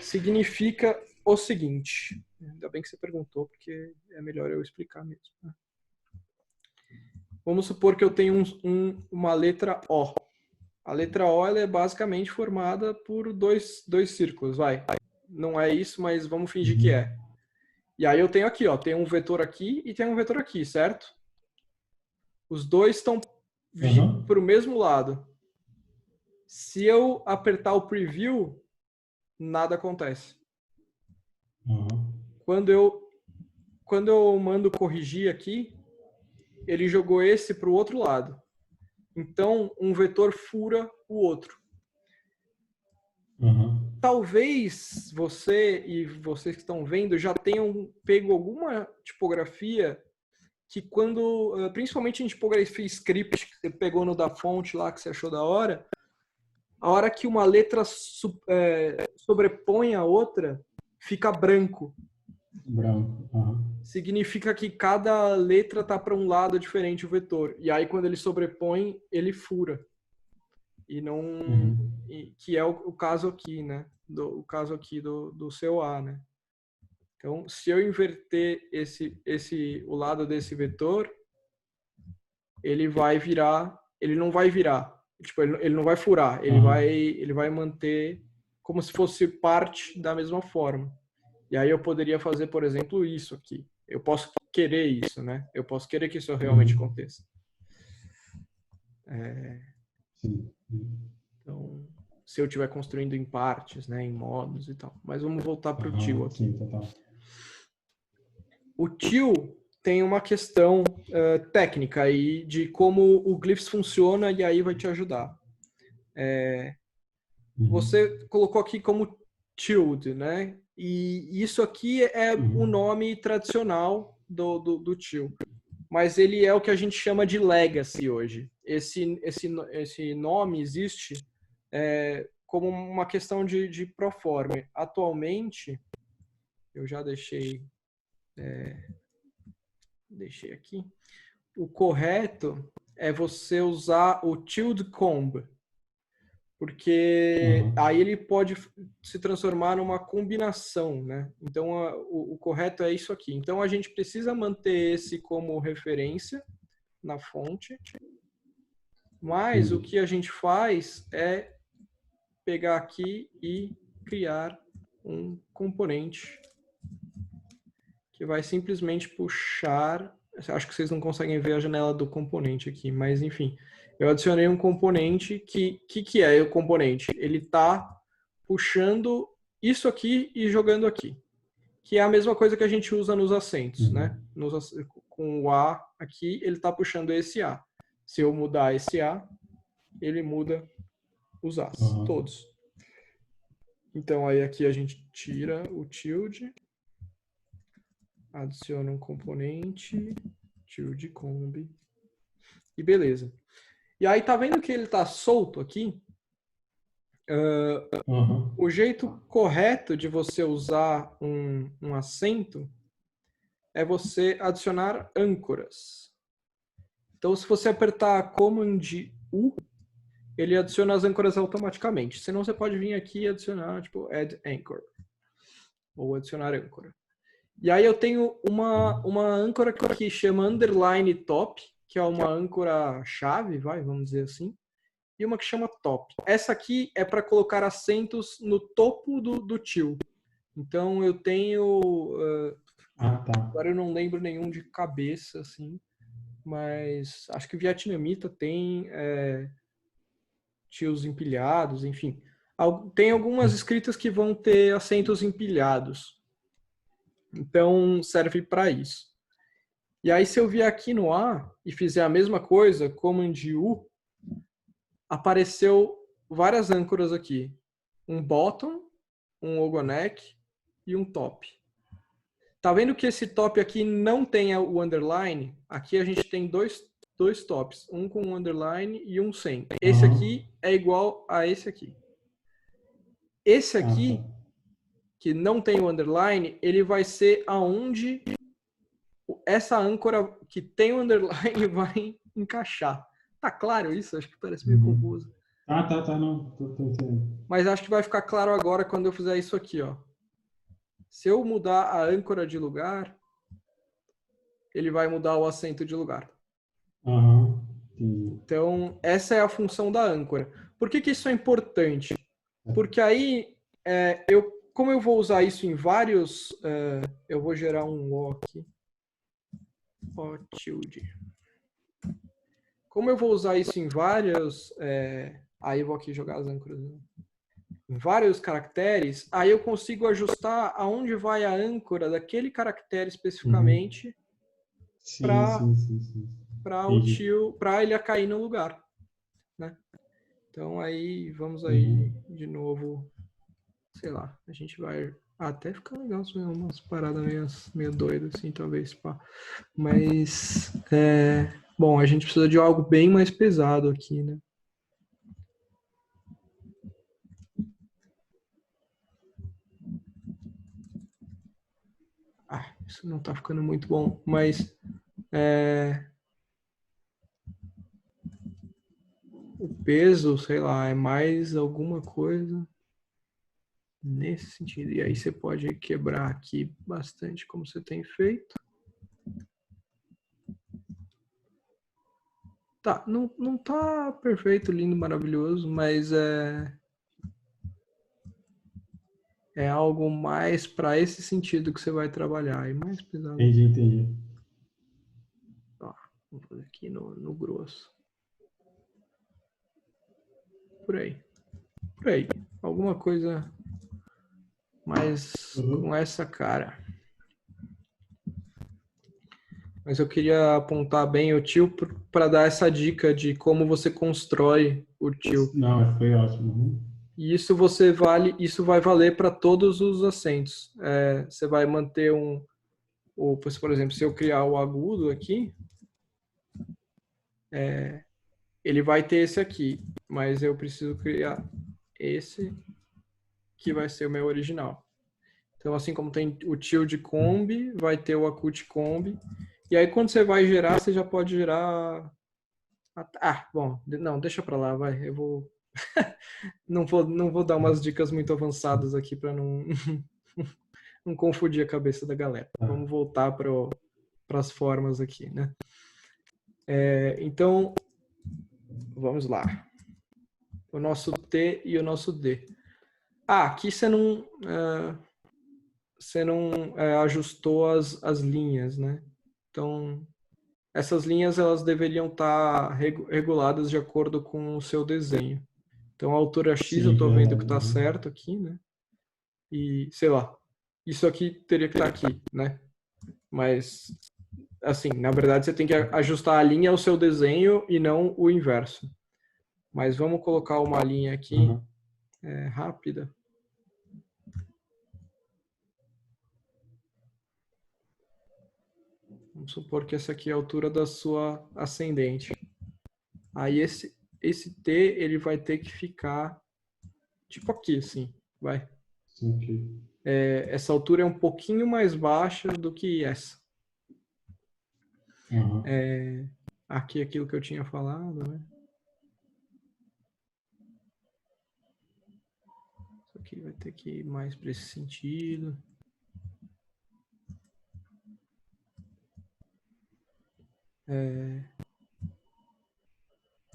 Significa o seguinte. Ainda bem que você perguntou, porque é melhor eu explicar mesmo. Né? Vamos supor que eu tenho uma letra O. A letra O ela é basicamente formada por dois círculos, vai. Não é isso, mas vamos fingir que é. E aí eu tenho aqui, tem um vetor aqui e tem um vetor aqui, certo? Os dois estão para o mesmo lado. Se eu apertar o preview, nada acontece. Quando eu mando corrigir aqui, ele jogou esse para o outro lado. Então, um vetor fura o outro. Talvez você e vocês que estão vendo já tenham pego alguma tipografia que quando, principalmente em tipografia script, que você pegou no da fonte lá, que você achou da hora, a hora que uma letra sobrepõe a outra, fica branco. Significa que cada letra está para um lado diferente o vetor. E aí, quando ele sobrepõe, ele fura. E não... que é o caso aqui, né? O caso aqui do seu A, né? Então, se eu inverter o lado desse vetor, ele vai virar... Ele não vai virar. Tipo, ele não vai furar. Ele vai manter como se fosse parte da mesma forma. E aí eu poderia fazer, por exemplo, isso aqui. Eu posso querer isso, né? Eu posso querer que isso realmente aconteça. Então, se eu estiver construindo em partes, né, em modos e tal. Mas vamos voltar para o till aqui. Sim, total. O till tem uma questão técnica aí de como o Glyphs funciona e aí vai te ajudar. Você colocou aqui como tilde, né? E isso aqui é o nome tradicional do till. Mas ele é o que a gente chama de legacy hoje. Esse nome existe como uma questão de proforma. Atualmente, eu já deixei aqui, o correto é você usar o tilde comb, porque aí ele pode se transformar numa combinação, né? Então, o correto é isso aqui. Então, a gente precisa manter esse como referência na fonte, mas o que a gente faz é pegar aqui e criar um componente que vai simplesmente puxar... Acho que vocês não conseguem ver a janela do componente aqui, mas enfim... Eu adicionei um componente que é o componente? Ele está puxando isso aqui e jogando aqui. Que é a mesma coisa que a gente usa nos acentos, né? Com o A aqui, ele está puxando esse A. Se eu mudar esse A, ele muda os As, todos. Então, aí aqui a gente tira o tilde, adiciona um componente tilde combi. E beleza. E aí, tá vendo que ele tá solto aqui? O jeito correto de você usar um acento é você adicionar âncoras. Então, se você apertar Command U, ele adiciona as âncoras automaticamente. Senão, você pode vir aqui e adicionar, tipo, Add Anchor. Ou adicionar âncora. E aí eu tenho uma âncora que chama Underline Top, que é uma âncora chave, vamos dizer assim. E uma que chama Top. Essa aqui é para colocar acentos no topo do til. Então eu tenho... Agora eu não lembro nenhum de cabeça, assim. Mas acho que vietnamita tem tils empilhados, enfim. Tem algumas escritas que vão ter acentos empilhados. Então serve para isso. E aí se eu vier aqui no A e fizer a mesma coisa, Command U, apareceu várias âncoras aqui. Um bottom, um ogonek e um top. Tá vendo que esse top aqui não tem o underline? Aqui a gente tem dois tops, um com underline e um sem. Esse aqui é igual a esse aqui. Esse aqui, que não tem o underline, ele vai ser aonde essa âncora que tem o underline vai encaixar. Tá claro isso? Acho que parece meio confuso. Tá, não. Tô entendendo. Mas acho que vai ficar claro agora quando eu fizer isso aqui, ó. Se eu mudar a âncora de lugar, ele vai mudar o acento de lugar. Então, essa é a função da âncora. Por que isso é importante? Porque aí, como eu vou usar isso em vários... eu vou gerar um O aqui. O tilde. Como eu vou usar isso em vários... aí eu vou aqui jogar as âncoras. Em vários caracteres, aí eu consigo ajustar aonde vai a âncora daquele caractere especificamente para o til, para ele cair no lugar, né? Então aí vamos aí de novo, sei lá, a gente vai até ficar legal, umas paradas meio doidas assim, talvez, pá. Mas bom, a gente precisa de algo bem mais pesado aqui, né? Isso não tá ficando muito bom, mas o peso, sei lá, é mais alguma coisa nesse sentido. E aí você pode quebrar aqui bastante, como você tem feito. Tá, não tá perfeito, lindo, maravilhoso, mas é algo mais para esse sentido que você vai trabalhar. E mais pesado. Entendi. Ó, vou fazer aqui no grosso. Por aí. Alguma coisa mais com essa cara. Mas eu queria apontar bem o til para dar essa dica de como você constrói o til. Não, foi ótimo. E isso vai valer para todos os acentos. Você vai manter por exemplo, se eu criar o agudo aqui, ele vai ter esse aqui, mas eu preciso criar esse que vai ser o meu original. Então, assim como tem o tilde combi, vai ter o acute combi. E aí, quando você vai gerar, você já pode gerar... bom, não, deixa para lá, vai. Eu vou... não vou dar umas dicas muito avançadas aqui para não confundir a cabeça da galera. Vamos voltar para as formas aqui, né? Então, vamos lá. O nosso T e o nosso D. Aqui você não ajustou as linhas, né? Então, essas linhas elas deveriam estar reguladas de acordo com o seu desenho. Então, a altura X eu estou vendo que está certo aqui, né? E, sei lá, isso aqui teria que estar aqui, né? Mas, assim, na verdade você tem que ajustar a linha ao seu desenho e não o inverso. Mas vamos colocar uma linha aqui rápida. Vamos supor que essa aqui é a altura da sua ascendente. Aí esse T, ele vai ter que ficar tipo aqui, assim, vai. Ok. Essa altura é um pouquinho mais baixa do que essa. Aham. Aqui é aquilo que eu tinha falado, né? Isso aqui vai ter que ir mais para esse sentido.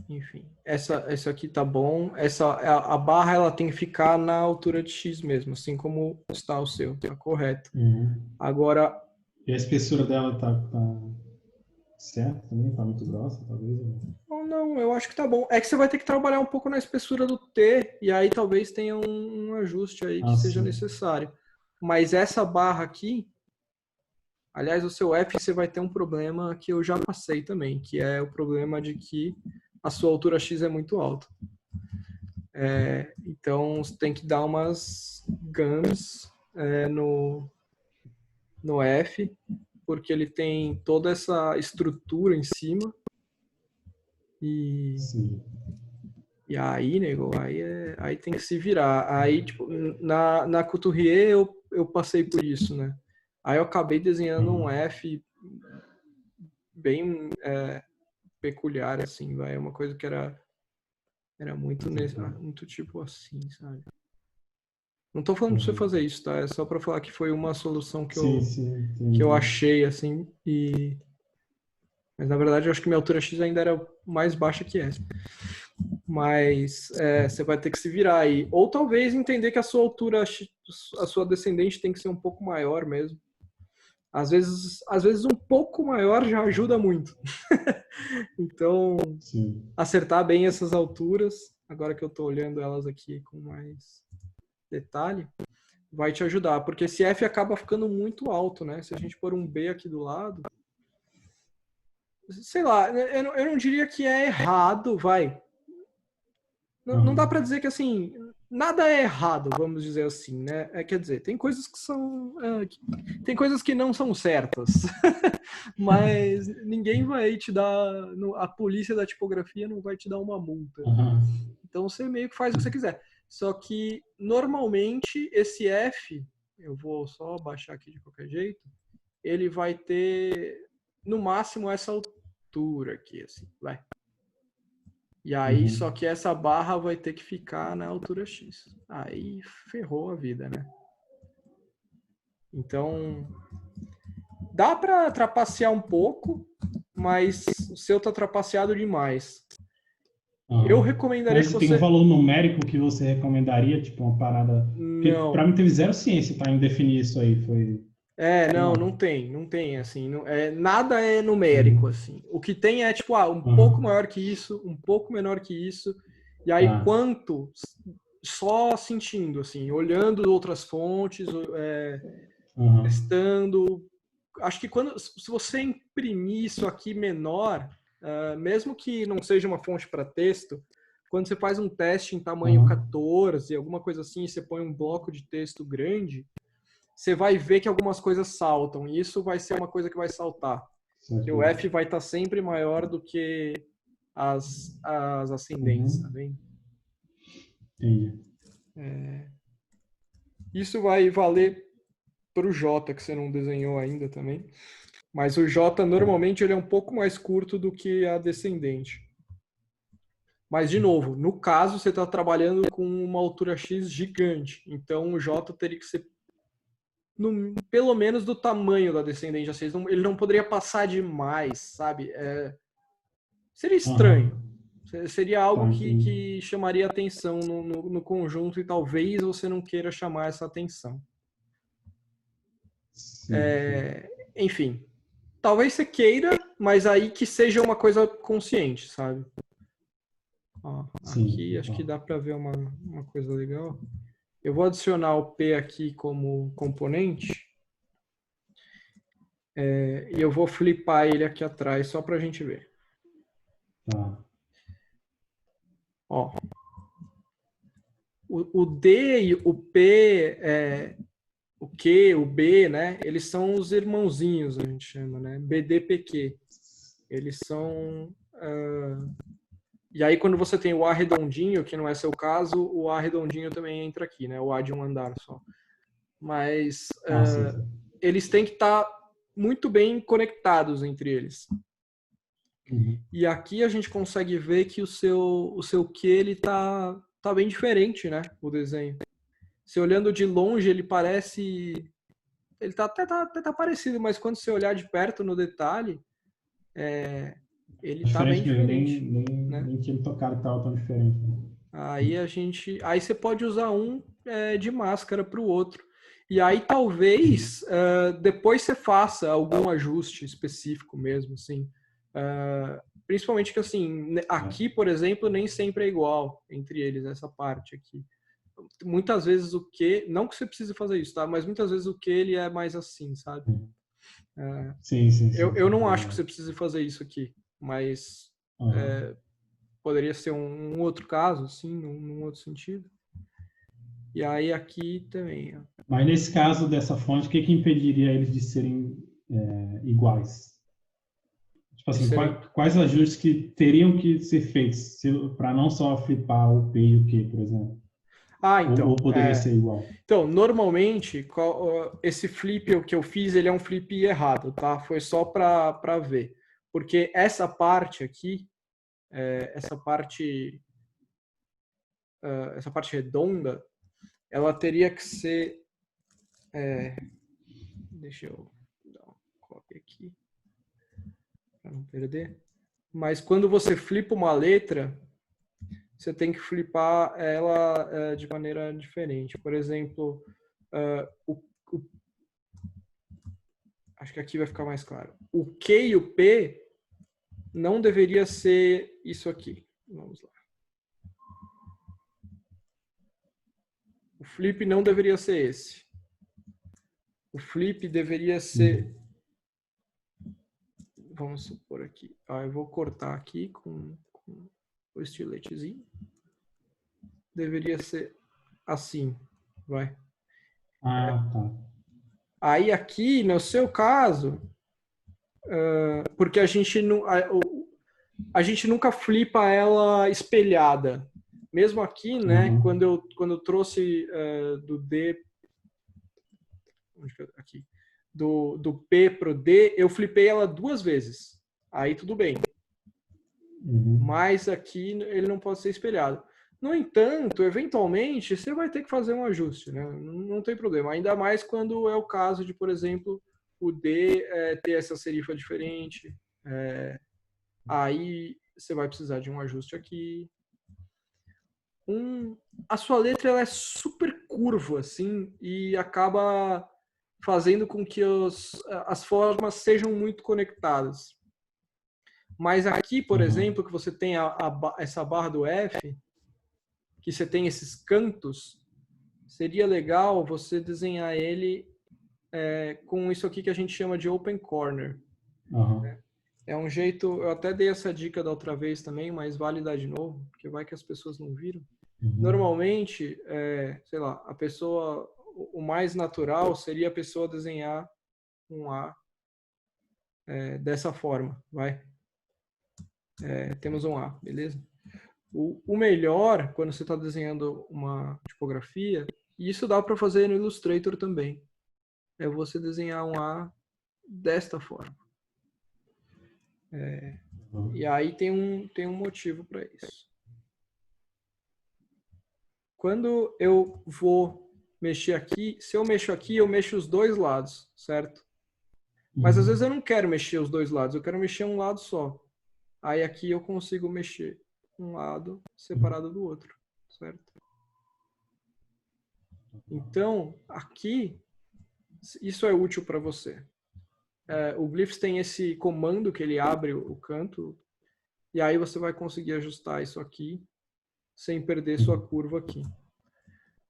Enfim, essa aqui tá bom. A barra ela tem que ficar na altura de X mesmo, assim como está o seu, tá correto. Uhum. Agora, E a espessura dela tá certa também? Tá muito grossa, talvez? não, eu acho que tá bom. É que você vai ter que trabalhar um pouco na espessura do T, e aí talvez tenha um ajuste aí que Ah, seja sim. necessário. Mas essa barra aqui, aliás, o seu F você vai ter um problema que eu já passei também, que é o problema de que a sua altura X é muito alta. Então, você tem que dar umas gams no F, porque ele tem toda essa estrutura em cima. Sim. E aí, nego, aí tem que se virar. Aí, tipo, na Couturier eu passei por isso, né? Aí eu acabei desenhando um Uhum. F bem peculiar, assim, vai. Uma coisa que era muito tipo assim, sabe? Não tô falando pra você Uhum. fazer isso, tá? É só pra falar que foi uma solução Sim, sim, que eu entendi. achei, assim, mas na verdade eu acho que minha altura X ainda era mais baixa que essa. Mas você vai ter que se virar aí. Ou talvez entender que a sua altura, a sua descendente tem que ser um pouco maior mesmo. Às vezes um pouco maior já ajuda muito. Então, Sim. acertar bem essas alturas, agora que eu estou olhando elas aqui com mais detalhe, vai te ajudar. Porque esse F acaba ficando muito alto, né? Se a gente pôr um B aqui do lado, sei lá, eu não diria que é errado, vai. Não dá para Uhum. dizer que assim nada é errado, vamos dizer assim, né? Quer dizer, tem coisas que são, tem coisas que não são certas, mas ninguém vai te dar, a polícia da tipografia não vai te dar uma multa. Uhum. Então você meio que faz o que você quiser. Só que normalmente esse F, eu vou só baixar aqui de qualquer jeito, ele vai ter no máximo essa altura aqui, assim, vai. E aí, só Uhum. que essa barra vai ter que ficar na altura X. Aí ferrou a vida, né? Então, dá para trapacear um pouco, mas o seu tá trapaceado demais. Eu Uhum. recomendaria que Mas tem um você... valor numérico que você recomendaria, tipo uma parada. Porque para Não. mim teve zero ciência, tá, em definir isso aí. Foi, sei Não, lá. não tem, assim, nada é numérico, Uhum. assim. O que tem é, tipo, um pouco Uhum. maior que isso, um pouco menor que isso, e aí Tá. quanto, só sentindo, assim, olhando outras fontes, Uhum. testando. Acho que se você imprimir isso aqui menor, mesmo que não seja uma fonte para texto, quando você faz um teste em tamanho Uhum. 14, alguma coisa assim, e você põe um bloco de texto grande, você vai ver que algumas coisas saltam, e isso vai ser uma coisa que vai saltar. Que o Saquei. F vai estar sempre maior do que as ascendentes, tá Uhum. vendo? Entendi. Isso vai valer para o J, que você não desenhou ainda também. Mas o J Tá. normalmente ele é um pouco mais curto do que a descendente. Mas, de novo, no caso, você está trabalhando com uma altura X gigante. Então, o J teria que ser pelo menos do tamanho da descendente. Assim, ele não poderia passar demais, sabe? Seria estranho. Uhum. Seria algo Tá, entendi. que chamaria atenção no conjunto e talvez você não queira chamar essa atenção. Sim, sim. Enfim, talvez você queira, mas aí que seja uma coisa consciente, sabe? Ó, Sim. aqui acho que Ó. dá para ver uma coisa legal. Eu vou adicionar o P aqui como componente e eu vou flipar ele aqui atrás só para a gente ver. Tá. Ó, o D e o P o Q, o B, né? Eles são os irmãozinhos, a gente chama, né? BDPQ. Eles são... E aí, quando você tem o A redondinho, que não é seu caso, o A redondinho também entra aqui, né? O A de um andar só. Mas Sim. eles têm que estar muito bem conectados entre eles. Uhum. E aqui a gente consegue ver que o seu Q, ele tá bem diferente, né? O desenho. Se olhando de longe, ele parece... Ele até tá parecido, mas quando você olhar de perto no detalhe, ele tá bem Diferente mesmo, diferente, né? nem tinha me tocado que estava tão diferente. Né? Aí você pode usar um de máscara para o outro. E aí talvez depois você faça algum ajuste específico mesmo, assim. Principalmente que assim, aqui, por exemplo, nem sempre é igual entre eles, essa parte aqui. Muitas vezes o que, não que você precise fazer isso, tá? Mas muitas vezes o que ele é mais assim, sabe? Sim. Eu não acho que você precise fazer isso aqui, mas Uhum. poderia ser um outro caso, assim, num outro sentido. E aí aqui também, ó. Mas nesse caso dessa fonte, o que impediria eles de serem iguais? Tipo De assim, serem... quais ajustes que teriam que ser feitos para não só flipar o P e o Q, por exemplo? Então, Ou poderia ser igual? então, normalmente, esse flip que eu fiz, ele é um flip errado, tá? Foi só para ver. Porque essa parte aqui, essa parte redonda, ela teria que ser... deixa eu dar uma cópia aqui, para não perder. Mas quando você flipa uma letra, você tem que flipar ela de maneira diferente. Por exemplo, acho que aqui vai ficar mais claro. O Q e o P não deveria ser isso aqui. Vamos lá. O flip não deveria ser esse. O flip deveria ser... Vamos supor aqui. Eu vou cortar aqui com o estiletezinho. Deveria ser assim. Vai. Tá. Aí aqui, no seu caso, porque a gente não... A gente nunca flipa ela espelhada. Mesmo aqui, né, Uhum. quando eu trouxe do D... Aqui. Do P pro D, eu flipei ela 2 vezes. Aí tudo bem. Uhum. Mas aqui ele não pode ser espelhado. No entanto, eventualmente, você vai ter que fazer um ajuste, né? Não tem problema. Ainda mais quando é o caso de, por exemplo, o D ter essa serifa diferente. Aí você vai precisar de um ajuste aqui. A sua letra ela é super curva, assim, e acaba fazendo com que as formas sejam muito conectadas. Mas aqui, por exemplo, que você tem essa barra do F, que você tem esses cantos, seria legal você desenhar ele com isso aqui que a gente chama de open corner. Uhum. É um jeito, eu até dei essa dica da outra vez também, mas vale dar de novo, porque vai que as pessoas não viram. Uhum. Normalmente, sei lá, a pessoa, o mais natural seria a pessoa desenhar um A dessa forma, vai. Temos um A, beleza? O melhor, quando você está desenhando uma tipografia, e isso dá para fazer no Illustrator também, é você desenhar um A desta forma. E aí tem um motivo para isso. Quando eu vou mexer aqui, se eu mexo aqui, eu mexo os dois lados, certo? Mas às vezes eu não quero mexer os dois lados, eu quero mexer um lado só. Aí aqui eu consigo mexer um lado separado do outro, certo? Então, aqui, isso é útil para você. O Glyphs tem esse comando que ele abre o canto, e aí você vai conseguir ajustar isso aqui, sem perder sua curva aqui.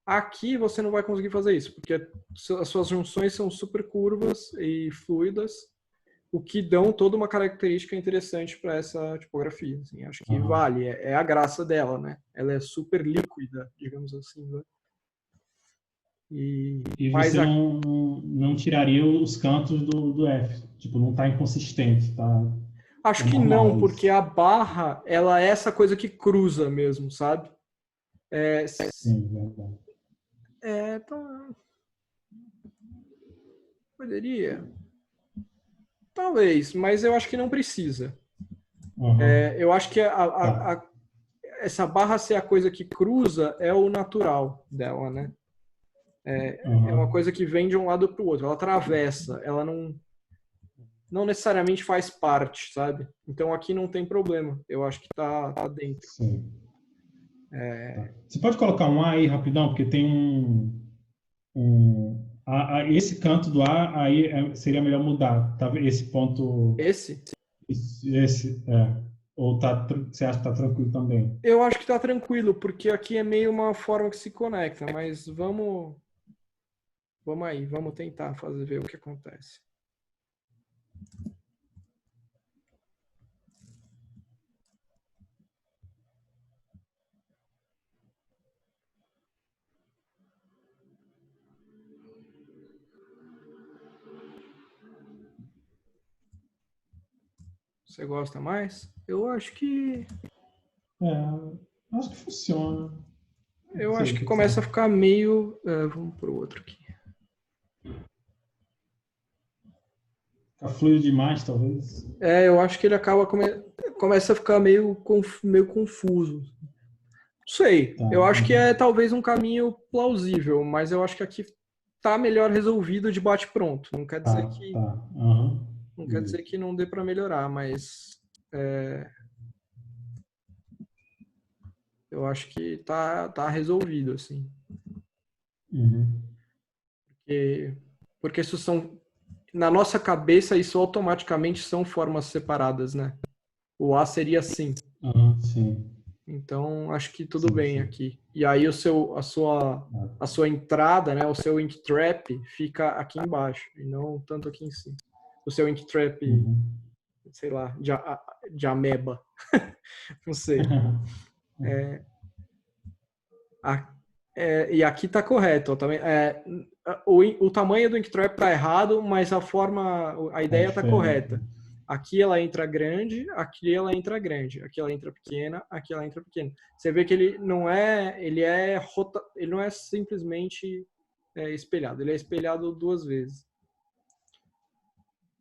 Aqui você não vai conseguir fazer isso, porque as suas junções são super curvas e fluidas, o que dão toda uma característica interessante para essa tipografia. Assim, acho que vale, é a graça dela, né? Ela é super líquida, digamos assim. Né? E Mas você não tiraria os cantos do F. Tipo, não está inconsistente, tá? acho É que não, normal porque isso. a barra, ela é essa coisa que cruza mesmo, sabe? É, Sim, verdade. então, poderia. Talvez, mas eu acho que não precisa. Aham. Eu acho que Tá. essa barra ser a coisa que cruza é o natural dela, né? É uma Aham. coisa que vem de um lado para o outro. Ela atravessa, ela não necessariamente faz parte, sabe? Então aqui não tem problema. Eu acho que tá dentro. Sim. Tá. Você pode colocar um A aí rapidão, porque tem esse canto do A aí seria melhor mudar, tá? Esse ponto, Esse, ou você acha que tá tranquilo também? eu acho que tá tranquilo, porque aqui é meio uma forma que se conecta, mas vamos aí, vamos tentar fazer ver o que acontece. Você gosta mais? Acho que funciona. Não Eu sei acho o que que que você começa a acha. ficar meio, vamos pro outro aqui. Fica fluido demais, talvez. Eu acho que ele começa a ficar meio confuso. Não sei. Tá. Eu acho que Uhum. é talvez um caminho plausível, mas eu acho que aqui tá melhor resolvido de bate-pronto. Tá, tá. Aham. Não quer dizer Beleza. que não dê para melhorar, mas eu acho que tá resolvido assim. Uhum. Porque, porque isso são na nossa cabeça isso automaticamente são formas separadas, né? O A seria assim. Aham, sim. Então, acho que tudo Sim, bem sim. aqui. E aí a sua entrada, né, o seu ink trap fica aqui embaixo e não tanto aqui em cima. O seu ink trap, Uhum. sei lá, de ameba, não sei. A- e aqui tá correto, ó, também. O tamanho do ink trap tá errado, mas a Tá ideia tá diferente. correta. Aqui ela entra grande, aqui ela entra grande, aqui ela entra pequena, aqui ela entra pequena. Você vê que ele não é simplesmente espelhado, ele é espelhado duas vezes.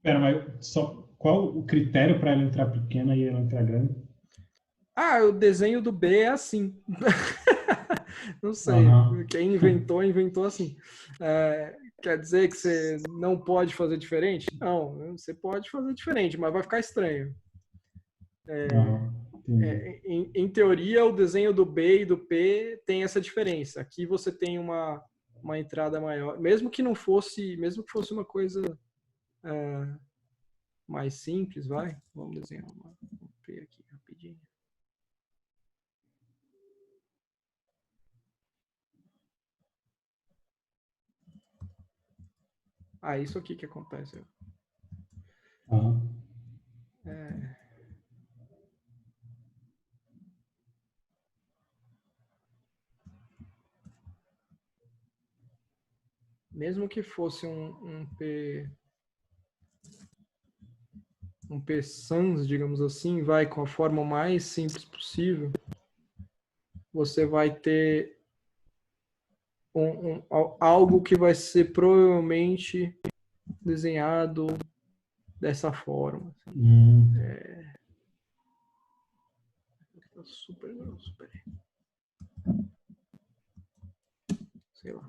Pera, mas qual o critério para ela entrar pequena e ela entrar grande? Ah, o desenho do B é assim. Não sei. Aham. Quem inventou, inventou assim. Quer dizer que você não pode fazer diferente? Não, você pode fazer diferente, mas vai ficar estranho. Aham. Entendi. Em teoria, o desenho do B e do P tem essa diferença. Aqui você tem uma entrada maior, mesmo que fosse uma coisa mais simples, vai. Vamos desenhar um P aqui rapidinho. Isso aqui que acontece. Aham. Mesmo que fosse um P sans, digamos assim, vai com a forma mais simples possível, você vai ter algo que vai ser provavelmente desenhado dessa forma. Assim. Hum. Super grosso, peraí. Sei lá.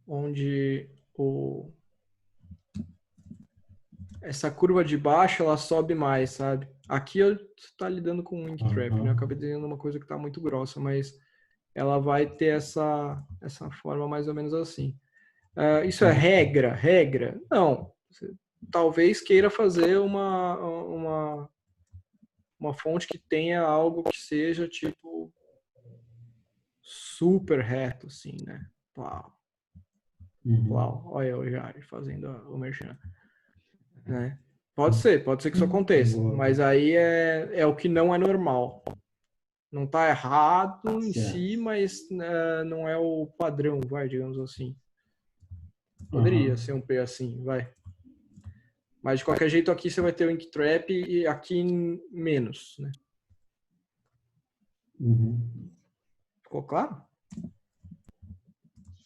Onde essa curva de baixo ela sobe mais, sabe? Aqui eu tá lidando com um ink trap, né? Eu Aham. acabei desenhando uma coisa que tá muito grossa, mas ela vai ter essa forma mais ou menos assim. Isso é Tá. regra? Regra? Não. Você talvez queira fazer uma fonte que tenha algo que seja tipo super reto, assim, né? Uau, Uhum. uau. Olha eu já fazendo o merchan, né? pode ser que isso aconteça, Boa. mas aí é o que não é normal. Não está errado em si, Certo. mas não é o padrão, vai, digamos assim. Poderia Aham. ser um P assim, vai. Mas de qualquer jeito aqui você vai ter o ink trap e aqui menos, né? Uhum. Ficou claro?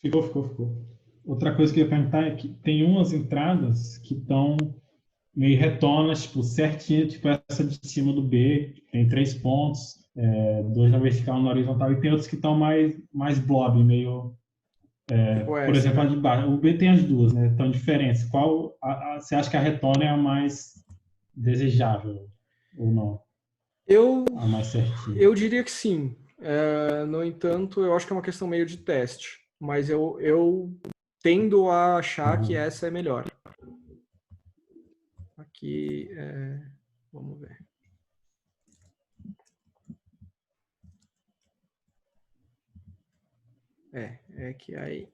Ficou. Outra coisa que eu ia perguntar é que tem umas entradas que estão meio retonas, tipo, certinho, tipo essa de cima do B, que tem 3 pontos, dois na vertical, um na horizontal, e tem outros que estão mais blob, meio, Tipo por essa, exemplo, a né? de baixo. O B tem as duas, né? Estão diferentes. Qual você acha que a retona é a mais desejável ou não? Eu, A mais certinha? eu diria que sim. No entanto, eu acho que é uma questão meio de teste. Mas eu tendo a achar que Uhum. essa é melhor. Aqui, vamos ver. É que aí...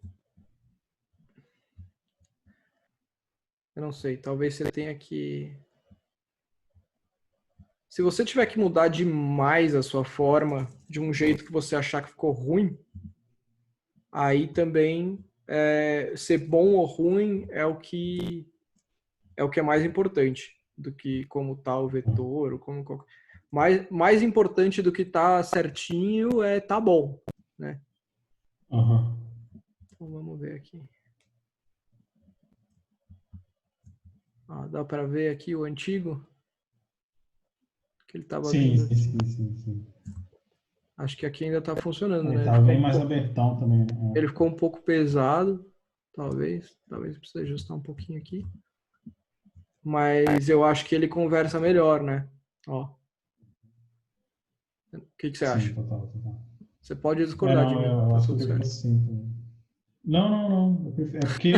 Eu não sei, talvez você tenha que... Se você tiver que mudar demais a sua forma, de um jeito que você achar que ficou ruim, aí também ser bom ou ruim é o que é mais importante do que como tá o vetor, ou como mais importante do que tá certinho é tá bom, né? Uhum. Então vamos ver aqui. Dá para ver aqui o antigo que ele estava Sim, vindo sim, aqui. sim, sim. Acho que aqui ainda está funcionando, Aí né? tá bem mais abertão também, né? Ele ficou um pouco pesado, talvez precise ajustar um pouquinho aqui. Mas eu acho que ele conversa melhor, né? Ó. O que você acha? Sim, total. Você pode discordar de Não, mim, eu tá acho que eu tudo prefiro certo. sim também. Não. É porque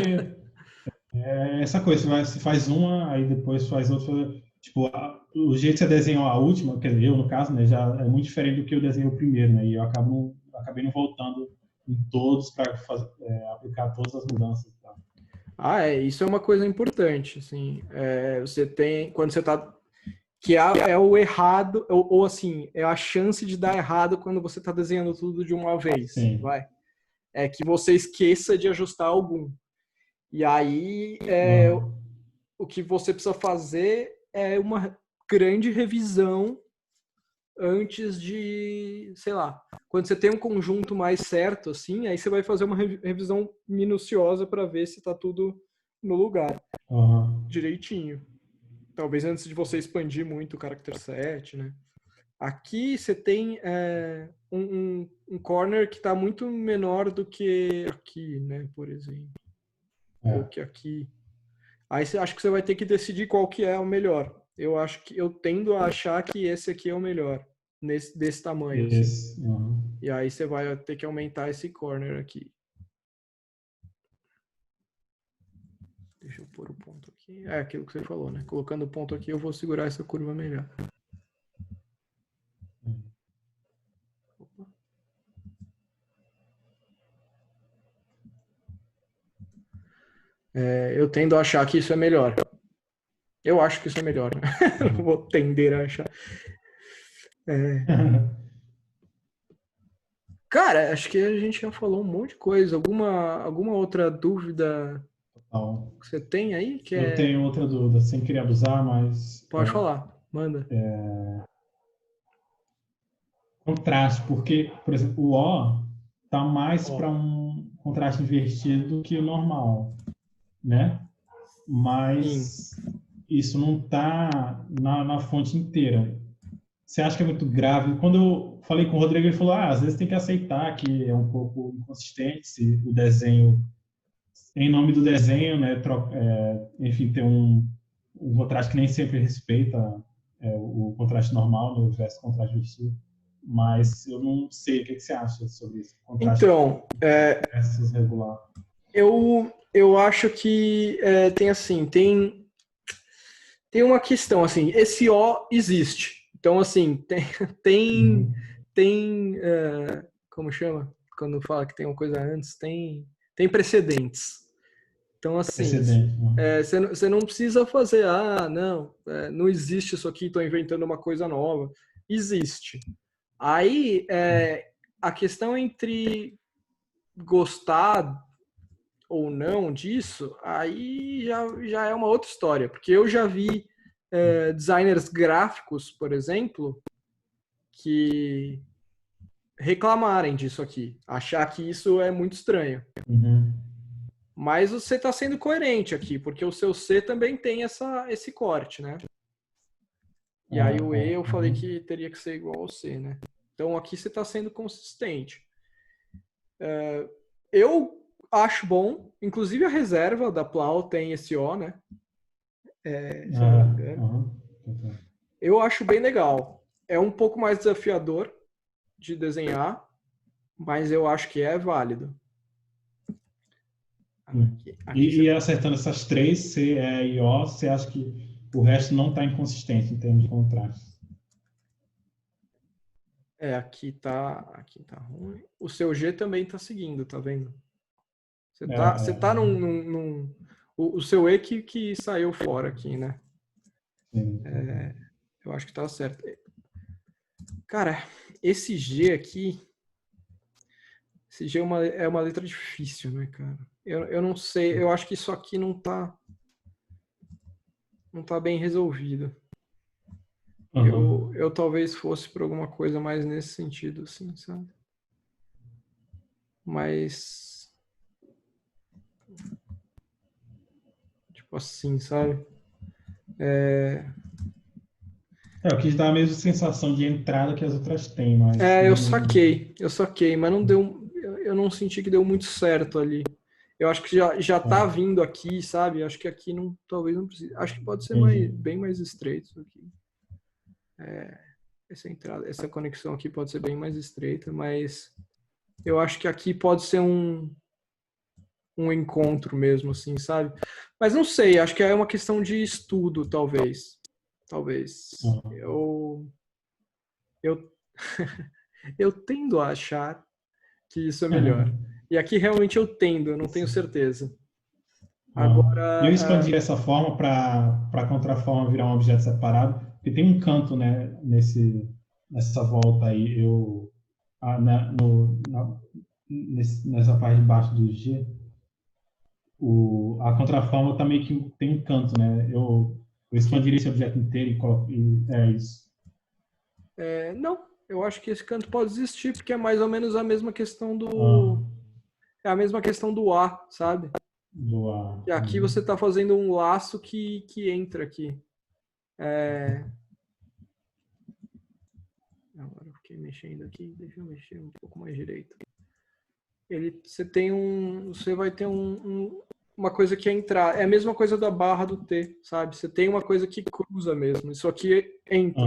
essa coisa, você faz uma, aí depois faz outra. Tipo, o jeito que você desenhou a última, quer dizer, eu no caso, né, já é muito diferente do que eu desenhei o primeiro, né? E eu acabei não voltando em todos para aplicar todas as mudanças e tal. Isso é uma coisa importante, assim, você tem, quando você tá, que é o errado, ou assim, é a chance de dar errado quando você tá desenhando tudo de uma vez, Sim. vai, é que você esqueça de ajustar algum, e aí Uhum. o que você precisa fazer é uma grande revisão antes de, sei lá, quando você tem um conjunto mais certo, assim, aí você vai fazer uma revisão minuciosa para ver se está tudo no lugar, Uhum. direitinho. Talvez antes de você expandir muito o character set, né? Aqui você tem um corner que está muito menor do que aqui, né? Por exemplo. Ou É. que aqui. Aí você acha que você vai ter que decidir qual que é o melhor. Eu tendo a achar que esse aqui é o melhor, desse tamanho, assim. Esse. Uhum. E aí você vai ter que aumentar esse corner aqui. Deixa eu pôr o ponto aqui. É aquilo que você falou, né? Colocando o ponto aqui, eu vou segurar essa curva melhor. Opa. Eu tendo a achar que isso é melhor. Eu acho que isso é melhor, né? Uhum. Vou tender a achar. Cara, acho que a gente já falou um monte de coisa. Alguma outra dúvida Total. que você tem aí? Eu tenho outra dúvida, sem querer abusar, mas Pode falar, manda. contraste, porque, por exemplo, o O está mais Ó, para um contraste invertido do que o normal, né? sim. Mas isso não está na fonte inteira. Você acha que é muito grave? Quando eu falei com o Rodrigo, ele falou: às vezes tem que aceitar que é um pouco inconsistente se o desenho, em nome do desenho, né, enfim, tem um contraste que nem sempre respeita o contraste normal, no versus contraste invertido. Mas eu não sei o que você acha sobre isso, contraste Então, versus regular. eu acho que tem assim, tem uma questão assim, esse O existe. Então, assim, tem, Uhum. como chama? Quando fala que tem uma coisa antes, tem precedentes. Então, assim, Precedente, você não precisa fazer, não, não existe isso aqui, estou inventando uma coisa nova. Existe. Aí, a questão entre gostar ou não disso, aí já é uma outra história. Porque eu já vi designers gráficos, por exemplo, que reclamarem disso aqui, achar que isso é muito estranho. Uhum. Mas você está sendo coerente aqui, porque o seu C também tem esse corte, né? E aí o E eu falei que teria que ser igual ao C, né? Então aqui você está sendo consistente. Eu acho bom, inclusive a reserva da Plau tem esse O, né? Se eu não me engano. Eu acho bem legal. É um pouco mais desafiador de desenhar, mas eu acho que é válido. E acertando essas três, C, E e O, você acha que o resto não está inconsistente em termos de contraste? Aqui tá ruim. O seu G também tá seguindo, tá vendo? Você tá o seu E que saiu fora aqui, né? Sim. Eu acho que tá certo. Cara, esse G aqui, esse G é uma letra difícil, né, cara? Eu não sei, eu acho que isso aqui não tá bem resolvido. Eu talvez fosse por alguma coisa mais nesse sentido, assim, sabe? Mas tipo assim, sabe? Eu quis dar a mesma sensação de entrada que as outras têm, mas... Eu saquei, mas não deu, eu não senti que deu muito certo ali. Eu acho que já tá vindo aqui, sabe? Acho que aqui não, talvez não precise. Acho que pode ser bem mais estreito isso aqui. Essa entrada, essa conexão aqui pode ser bem mais estreita, mas eu acho que aqui pode ser um encontro mesmo, assim, sabe? Mas não sei, acho que é uma questão de estudo, talvez. Talvez. Eu eu tendo a achar que isso é melhor. E aqui realmente eu tendo, eu não tenho certeza. E eu expandi Agora, dessa forma para a contraforma virar um objeto separado, porque tem um canto, né, nessa volta aí, nessa parte de baixo do G, a contraforma tá meio que tem um canto, né? Eu expandiria esse objeto inteiro e é isso. não, eu acho que esse canto pode existir, porque é mais ou menos a mesma questão do. É a mesma questão do A, sabe? E aqui você está fazendo um laço que entra aqui. Agora eu fiquei mexendo aqui, deixa eu mexer um pouco mais direito. Você vai ter uma coisa que é entrar. É a mesma coisa da barra do T, sabe? Você tem uma coisa que cruza mesmo. Isso aqui entra.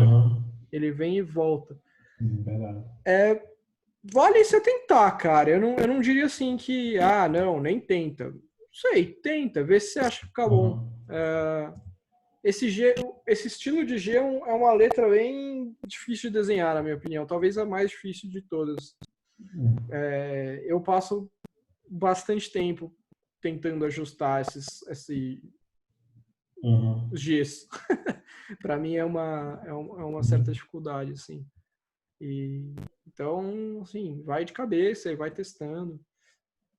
Ele vem e volta. Verdade. Vale você tentar, cara. Eu não diria assim que, não, nem tenta. Não sei, tenta, vê se você acha que fica bom. Esse estilo de G é uma letra bem difícil de desenhar, na minha opinião. Talvez a mais difícil de todas. Eu passo bastante tempo tentando ajustar esses Gs. Para mim é uma certa dificuldade, assim. Então, assim, vai de cabeça e vai testando.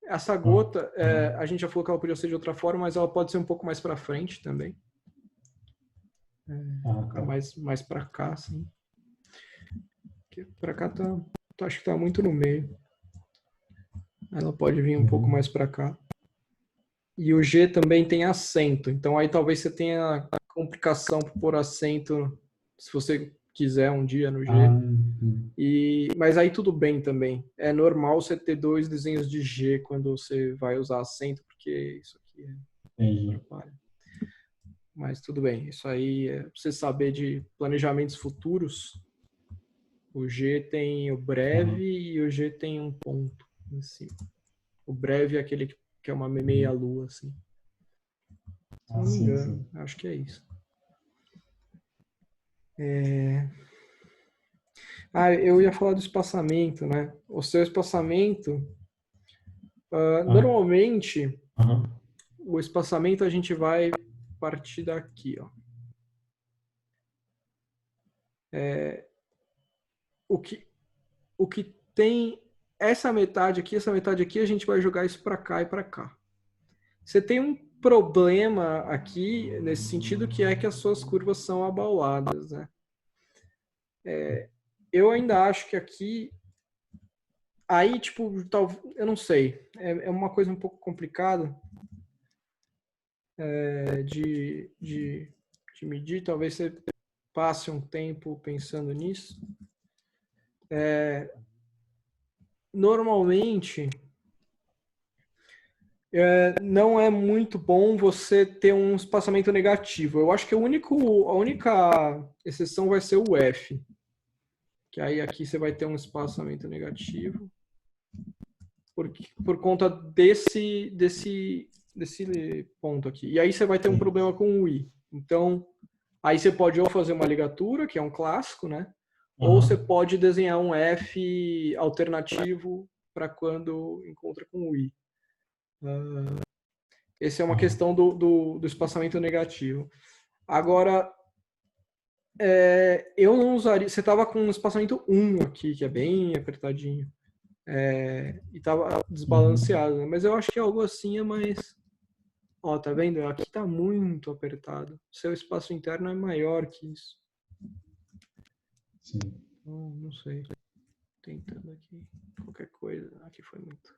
Essa gota, a gente já falou que ela podia ser de outra forma, mas ela pode ser um pouco mais para frente também. Mais para cá, assim. Para cá acho que tá muito no meio. Ela pode vir um pouco mais para cá. E o G também tem acento, então aí talvez você tenha complicação por pôr acento, se você quiser um dia no G. Mas aí tudo bem também. É normal você ter dois desenhos de G quando você vai usar acento, porque isso aqui atrapalha. Mas tudo bem, isso aí é pra você saber de planejamentos futuros. O G tem o breve e o G tem um ponto em cima. O breve é aquele que é uma meia-lua, assim. Se não me engano, acho que é isso. Eu ia falar do espaçamento, né? O seu espaçamento, normalmente, o espaçamento a gente vai partir daqui, ó. O que tem essa metade aqui, a gente vai jogar isso para cá e para cá. Você tem um problema aqui, nesse sentido, que é que as suas curvas são abauladas, né? Eu ainda acho que aqui... Aí, tipo, eu não sei. É uma coisa um pouco complicada de medir. Talvez você passe um tempo pensando nisso. Normalmente, não é muito bom você ter um espaçamento negativo. Eu acho que a única exceção vai ser o F. Que aí aqui você vai ter um espaçamento negativo. Por conta desse ponto aqui. E aí você vai ter um problema com o I. Então, aí você pode ou fazer uma ligatura, que é um clássico, né? Ou você pode desenhar um F alternativo para quando encontra com o I. Essa é uma questão do espaçamento negativo. Agora, eu não usaria... Você estava com um espaçamento 1 aqui, que é bem apertadinho. E estava desbalanceado, né? Mas eu acho que algo assim é mais... Ó, tá vendo? Aqui tá muito apertado. Seu espaço interno é maior que isso. Sim. Não sei. Tentando aqui. Qualquer coisa. Aqui foi muito.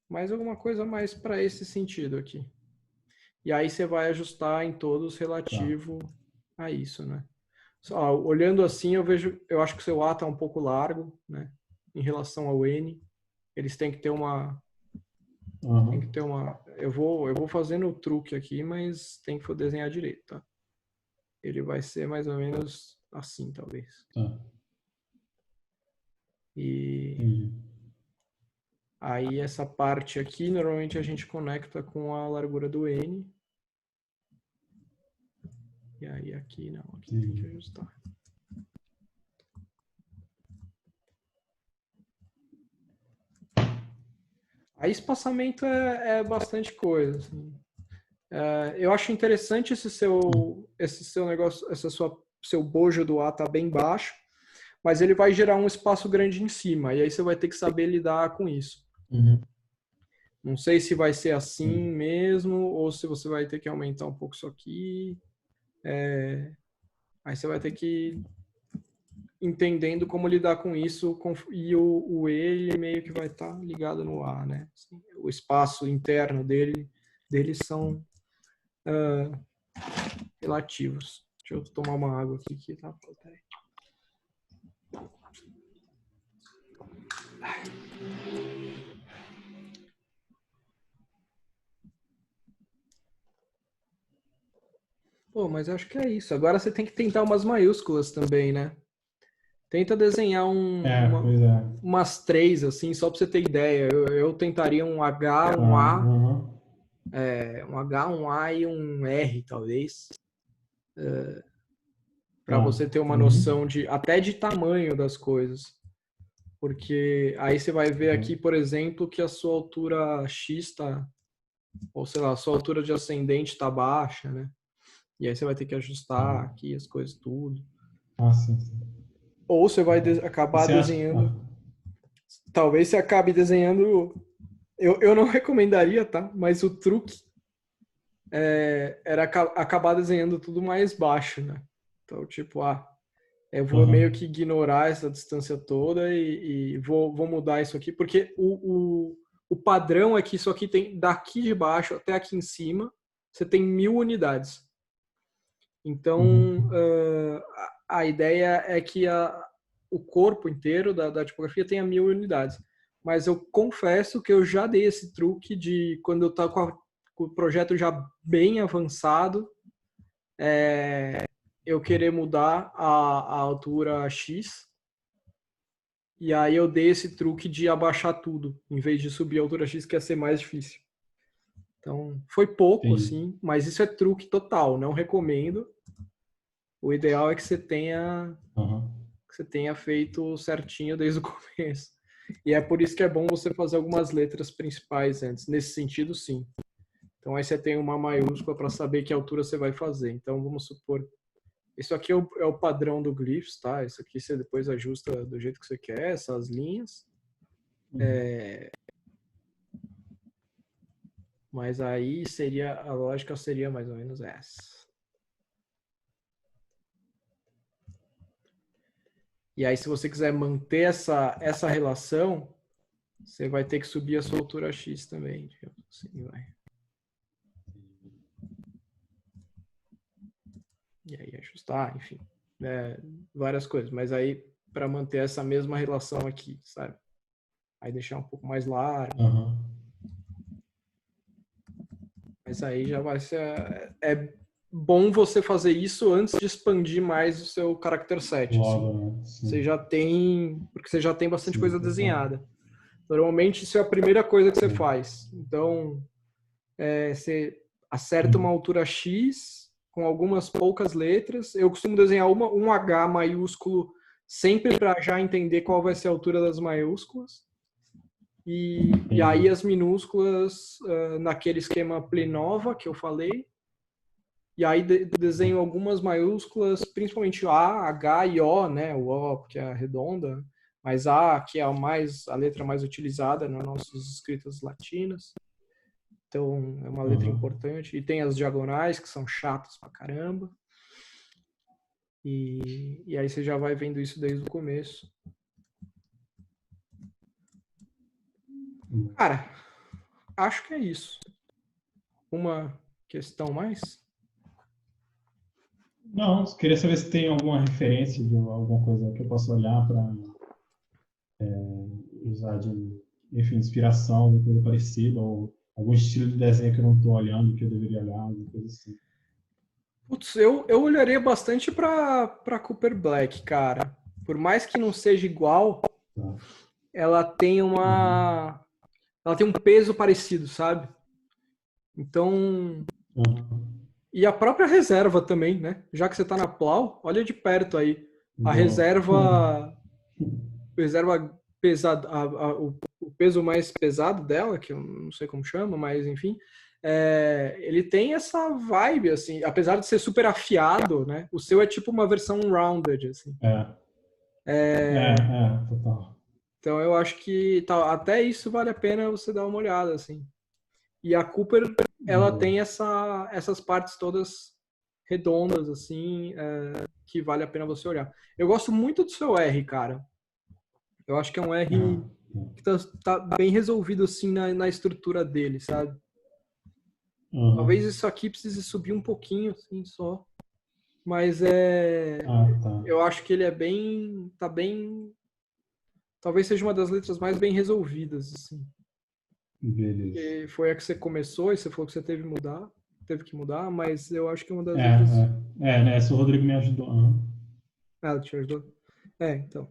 Mais alguma coisa mais para esse sentido aqui. E aí você vai ajustar em todos relativo a isso, né? Só, olhando assim, eu acho que o seu A tá um pouco largo, né? Em relação ao N. Eles têm que ter uma... Tem que ter uma... Eu vou fazendo o truque aqui, mas tem que desenhar direito, tá? Ele vai ser mais ou menos assim, talvez. E aí essa parte aqui, normalmente a gente conecta com a largura do N. E aí aqui não, aqui tem que ajustar. Aí espaçamento é bastante coisa, assim. Eu acho interessante esse seu negócio, seu bojo do A tá bem baixo, mas ele vai gerar um espaço grande em cima, e aí você vai ter que saber lidar com isso. Não sei se vai ser assim mesmo, ou se você vai ter que aumentar um pouco isso aqui. Aí você vai ter que ir entendendo como lidar com isso, e o E ele meio que vai estar ligado no A, né? Assim, o espaço interno deles são relativos. Deixa eu tomar uma água aqui que tá. Peraí. Pô, mas eu acho que é isso. Agora você tem que tentar umas maiúsculas também, né? Tenta desenhar umas 3, assim, só para você ter ideia. Eu tentaria um H, um A, um H, um A e um R, talvez. Para você ter uma noção até de tamanho das coisas. Porque aí você vai ver aqui, por exemplo, que a sua altura X está, ou sei lá, a sua altura de ascendente está baixa, né? E aí você vai ter que ajustar aqui as coisas tudo. Sim. Ou você vai acabar desenhando... Talvez você acabe desenhando... Eu não recomendaria, tá? Mas o truque era acabar desenhando tudo mais baixo, né? Então, tipo, eu vou meio que ignorar essa distância toda e vou mudar isso aqui, porque o padrão é que isso aqui tem daqui de baixo até aqui em cima, você tem 1000 unidades. Então, a ideia é que o corpo inteiro da tipografia tenha 1000 unidades. Mas eu confesso que eu já dei esse truque de quando eu estava com o projeto já bem avançado, eu querer mudar a altura X, e aí eu dei esse truque de abaixar tudo, em vez de subir a altura X, que ia ser mais difícil. Então, foi pouco, assim, mas isso é truque total, não recomendo. O ideal é que você tenha feito certinho desde o começo. E é por isso que é bom você fazer algumas letras principais antes. Nesse sentido, sim. Então aí você tem uma maiúscula para saber que altura você vai fazer. Então vamos supor, isso aqui é o padrão do Glyphs, tá? Isso aqui você depois ajusta do jeito que você quer, essas linhas. Mas aí a lógica seria mais ou menos essa. E aí se você quiser manter essa relação, você vai ter que subir a sua altura X também. Assim, vai. E aí ajustar, enfim. Várias coisas. Mas aí para manter essa mesma relação aqui, sabe? Aí deixar um pouco mais largo. Mas aí já vai ser... É bom você fazer isso antes de expandir mais o seu character set. Logo, assim. Você já tem... Porque você já tem bastante coisa desenhada. Total. Normalmente isso é a primeira coisa que você faz. Então, você acerta uma altura X com algumas poucas letras. Eu costumo desenhar um H maiúsculo sempre para já entender qual vai ser a altura das maiúsculas. E aí as minúsculas naquele esquema Plinova que eu falei. E aí desenho algumas maiúsculas, principalmente A, H e O, né? O O porque é redonda, mas A que é a letra mais utilizada nas nossas escritas latinas. Então é uma letra importante. E tem as diagonais que são chatas pra caramba. E aí você já vai vendo isso desde o começo. Cara, acho que é isso. Uma questão mais? Não, queria saber se tem alguma referência de alguma coisa que eu possa olhar para usar de, enfim, inspiração, alguma coisa parecida, ou algum estilo de desenho que eu não estou olhando, que eu deveria olhar, alguma coisa assim. Putz, eu olharia bastante para Cooper Black, cara. Por mais que não seja igual, ela tem ela tem um peso parecido, sabe? Então, e a própria reserva também, né? Já que você tá na Plau, olha de perto aí. A reserva pesada, o peso mais pesado dela, que eu não sei como chama, mas enfim, ele tem essa vibe, assim, apesar de ser super afiado, né? O seu é tipo uma versão rounded, assim. Total. Então eu acho que até isso vale a pena você dar uma olhada, assim. E a Cooper, ela tem essas partes todas redondas, assim, que vale a pena você olhar. Eu gosto muito do seu R, cara. Eu acho que é um R que tá bem resolvido, assim, na estrutura dele, sabe? Talvez isso aqui precise subir um pouquinho, assim, só. Mas eu acho que ele tá bem... Talvez seja uma das letras mais bem resolvidas, assim. Beleza. E foi a que você começou e você falou que você teve que mudar, mas eu acho que é uma das letras... Nessa o Rodrigo me ajudou. Ah, te ajudou? Então.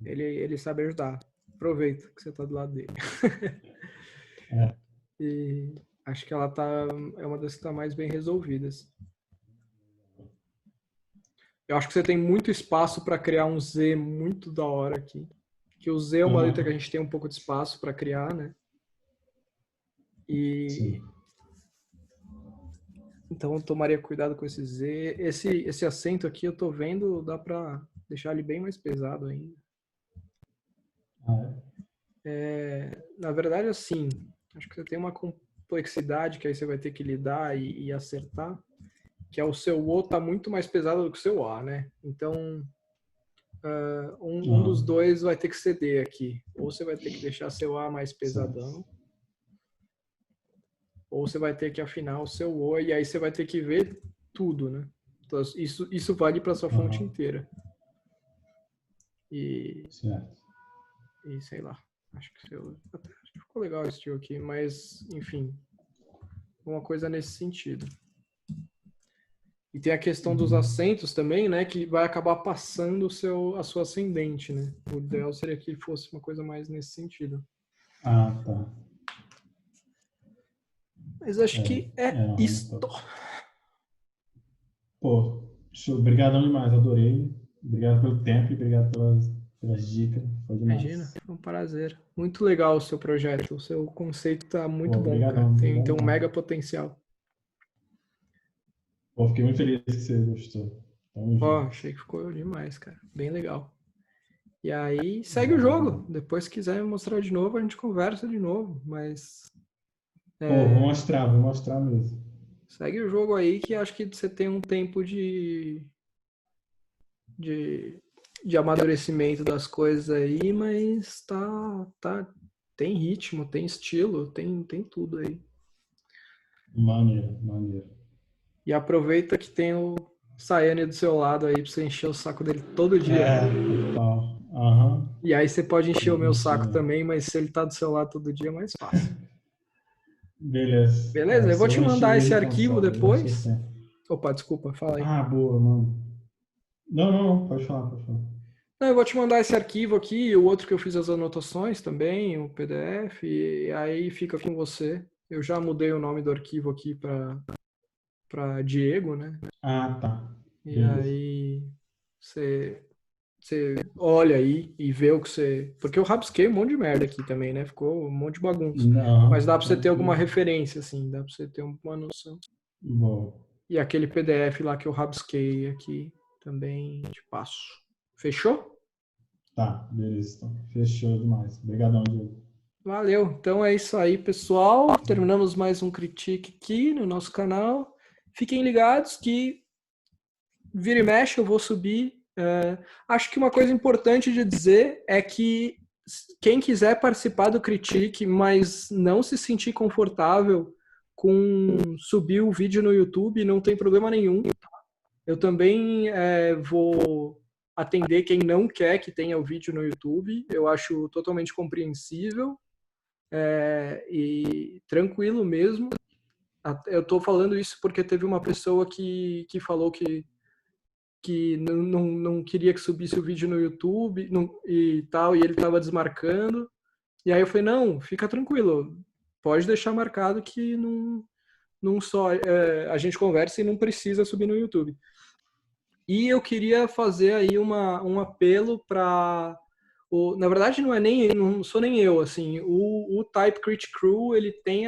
Ele sabe ajudar. Aproveita que você tá do lado dele. E acho que ela é uma das que tá mais bem resolvidas. Eu acho que você tem muito espaço para criar um Z muito da hora aqui. Que o Z é uma letra que a gente tem um pouco de espaço para criar, né? Sim. Então eu tomaria cuidado com esse Z. Esse acento aqui eu tô vendo, dá para deixar ele bem mais pesado ainda. Na verdade, assim, acho que você tem uma complexidade que aí você vai ter que lidar e acertar, que é o seu O tá muito mais pesado do que o seu A, né? Então, um dos dois vai ter que ceder aqui. Ou você vai ter que deixar seu A mais pesadão, ou você vai ter que afinar o seu O, e aí você vai ter que ver tudo, né? Então, isso vale para sua fonte inteira. E sei lá, acho que ficou legal esse tio aqui, mas enfim, uma coisa nesse sentido. E tem a questão dos acentos também, né, que vai acabar passando a sua ascendente, né? O ideal seria que fosse uma coisa mais nesse sentido. Tá. Mas acho que isto. Pô, obrigadão demais, adorei. Obrigado pelo tempo e obrigado pelas pelas dicas. Foi Imagina, demais. foi um prazer. Muito legal o seu projeto. O seu conceito tá muito Pô, bom, cara. obrigadão, Tem um obrigadão. mega potencial. Pô, fiquei muito feliz que você gostou. Tamo Ó, junto. achei que ficou demais, cara. Bem legal. E aí, segue o Valeu. jogo. Depois, se quiser me mostrar de novo, a gente conversa de novo. Mas Pô, vou mostrar mesmo. segue o jogo aí, que acho que você tem um tempo de, de amadurecimento das coisas aí, mas tem ritmo, tem estilo, tem tudo aí. Maneiro, maneiro. E aproveita que tem o Sayane do seu lado aí pra você encher o saco dele todo dia. É, total. Aham. E aí você pode encher Tem o que meu saco encher. também, mas se ele tá do seu lado todo dia é mais fácil. Beleza. Beleza? Eu Se vou te eu encher mandar esse ele, então arquivo só, eu encher depois. sempre. Opa, desculpa, fala aí. Ah, boa, mano. Não, não, não, pode falar, pode falar. Não, eu vou te mandar esse arquivo aqui, o outro que eu fiz as anotações também, o PDF, e aí fica com você. Eu já mudei o nome do arquivo aqui para Diego, né? Ah, tá. E Beleza. aí você olha aí e vê o que você. Porque eu rabisquei um monte de merda aqui também, né? Ficou um monte de bagunça. Mas dá Não, para você ter alguma tranquilo. referência, assim, dá para você ter uma noção. Boa. E aquele PDF lá que eu rabisquei aqui também te passo. Fechou? Tá, beleza. Então. Fechou demais. Obrigadão, Diego. Valeu. Então é isso aí, pessoal. Terminamos mais um Critique aqui no nosso canal. Fiquem ligados que vira e mexe eu vou subir. Acho que uma coisa importante de dizer é que quem quiser participar do Critique, mas não se sentir confortável com subir o vídeo no YouTube, não tem problema nenhum. Eu também vou atender quem não quer que tenha o vídeo no YouTube. Eu acho totalmente compreensível e tranquilo mesmo. Eu estou falando isso porque teve uma pessoa que falou que não queria que subisse o vídeo no YouTube e tal, e ele estava desmarcando. E aí eu falei, não, fica tranquilo, pode deixar marcado que não só a gente conversa e não precisa subir no YouTube. E eu queria fazer aí um apelo para na verdade não sou nem eu, assim, o TypeCrit Crew, ele tem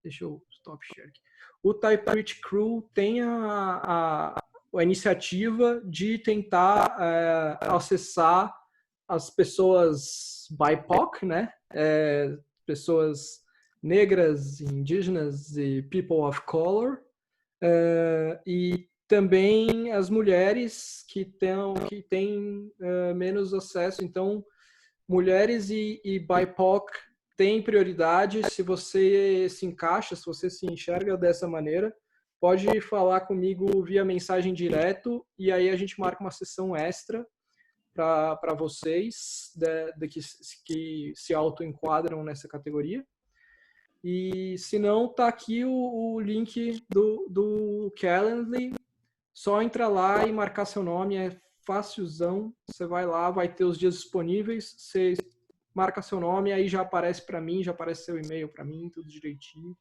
deixa eu stop share aqui. O TypeCrit Crew tem a iniciativa de tentar acessar as pessoas BIPOC, né? Pessoas negras, indígenas e people of color, e também as mulheres que têm menos acesso. Então, mulheres e BIPOC têm prioridade. Se você se encaixa, se você se enxerga dessa maneira, pode falar comigo via mensagem direto e aí a gente marca uma sessão extra para vocês que se auto-enquadram nessa categoria. E se não, tá aqui o link do Calendly. Só entra lá e marcar seu nome, é facilzão. Você vai lá, vai ter os dias disponíveis, você marca seu nome, aí já aparece para mim, já aparece seu e-mail para mim, tudo direitinho.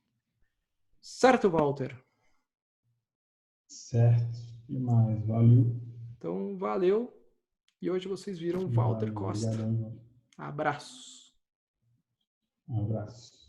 Certo, Walter? Certo. Demais. Valeu. Então, valeu. E hoje vocês viram Walter Valeu. Costa. Obrigadão, João. Abraço. Um abraço.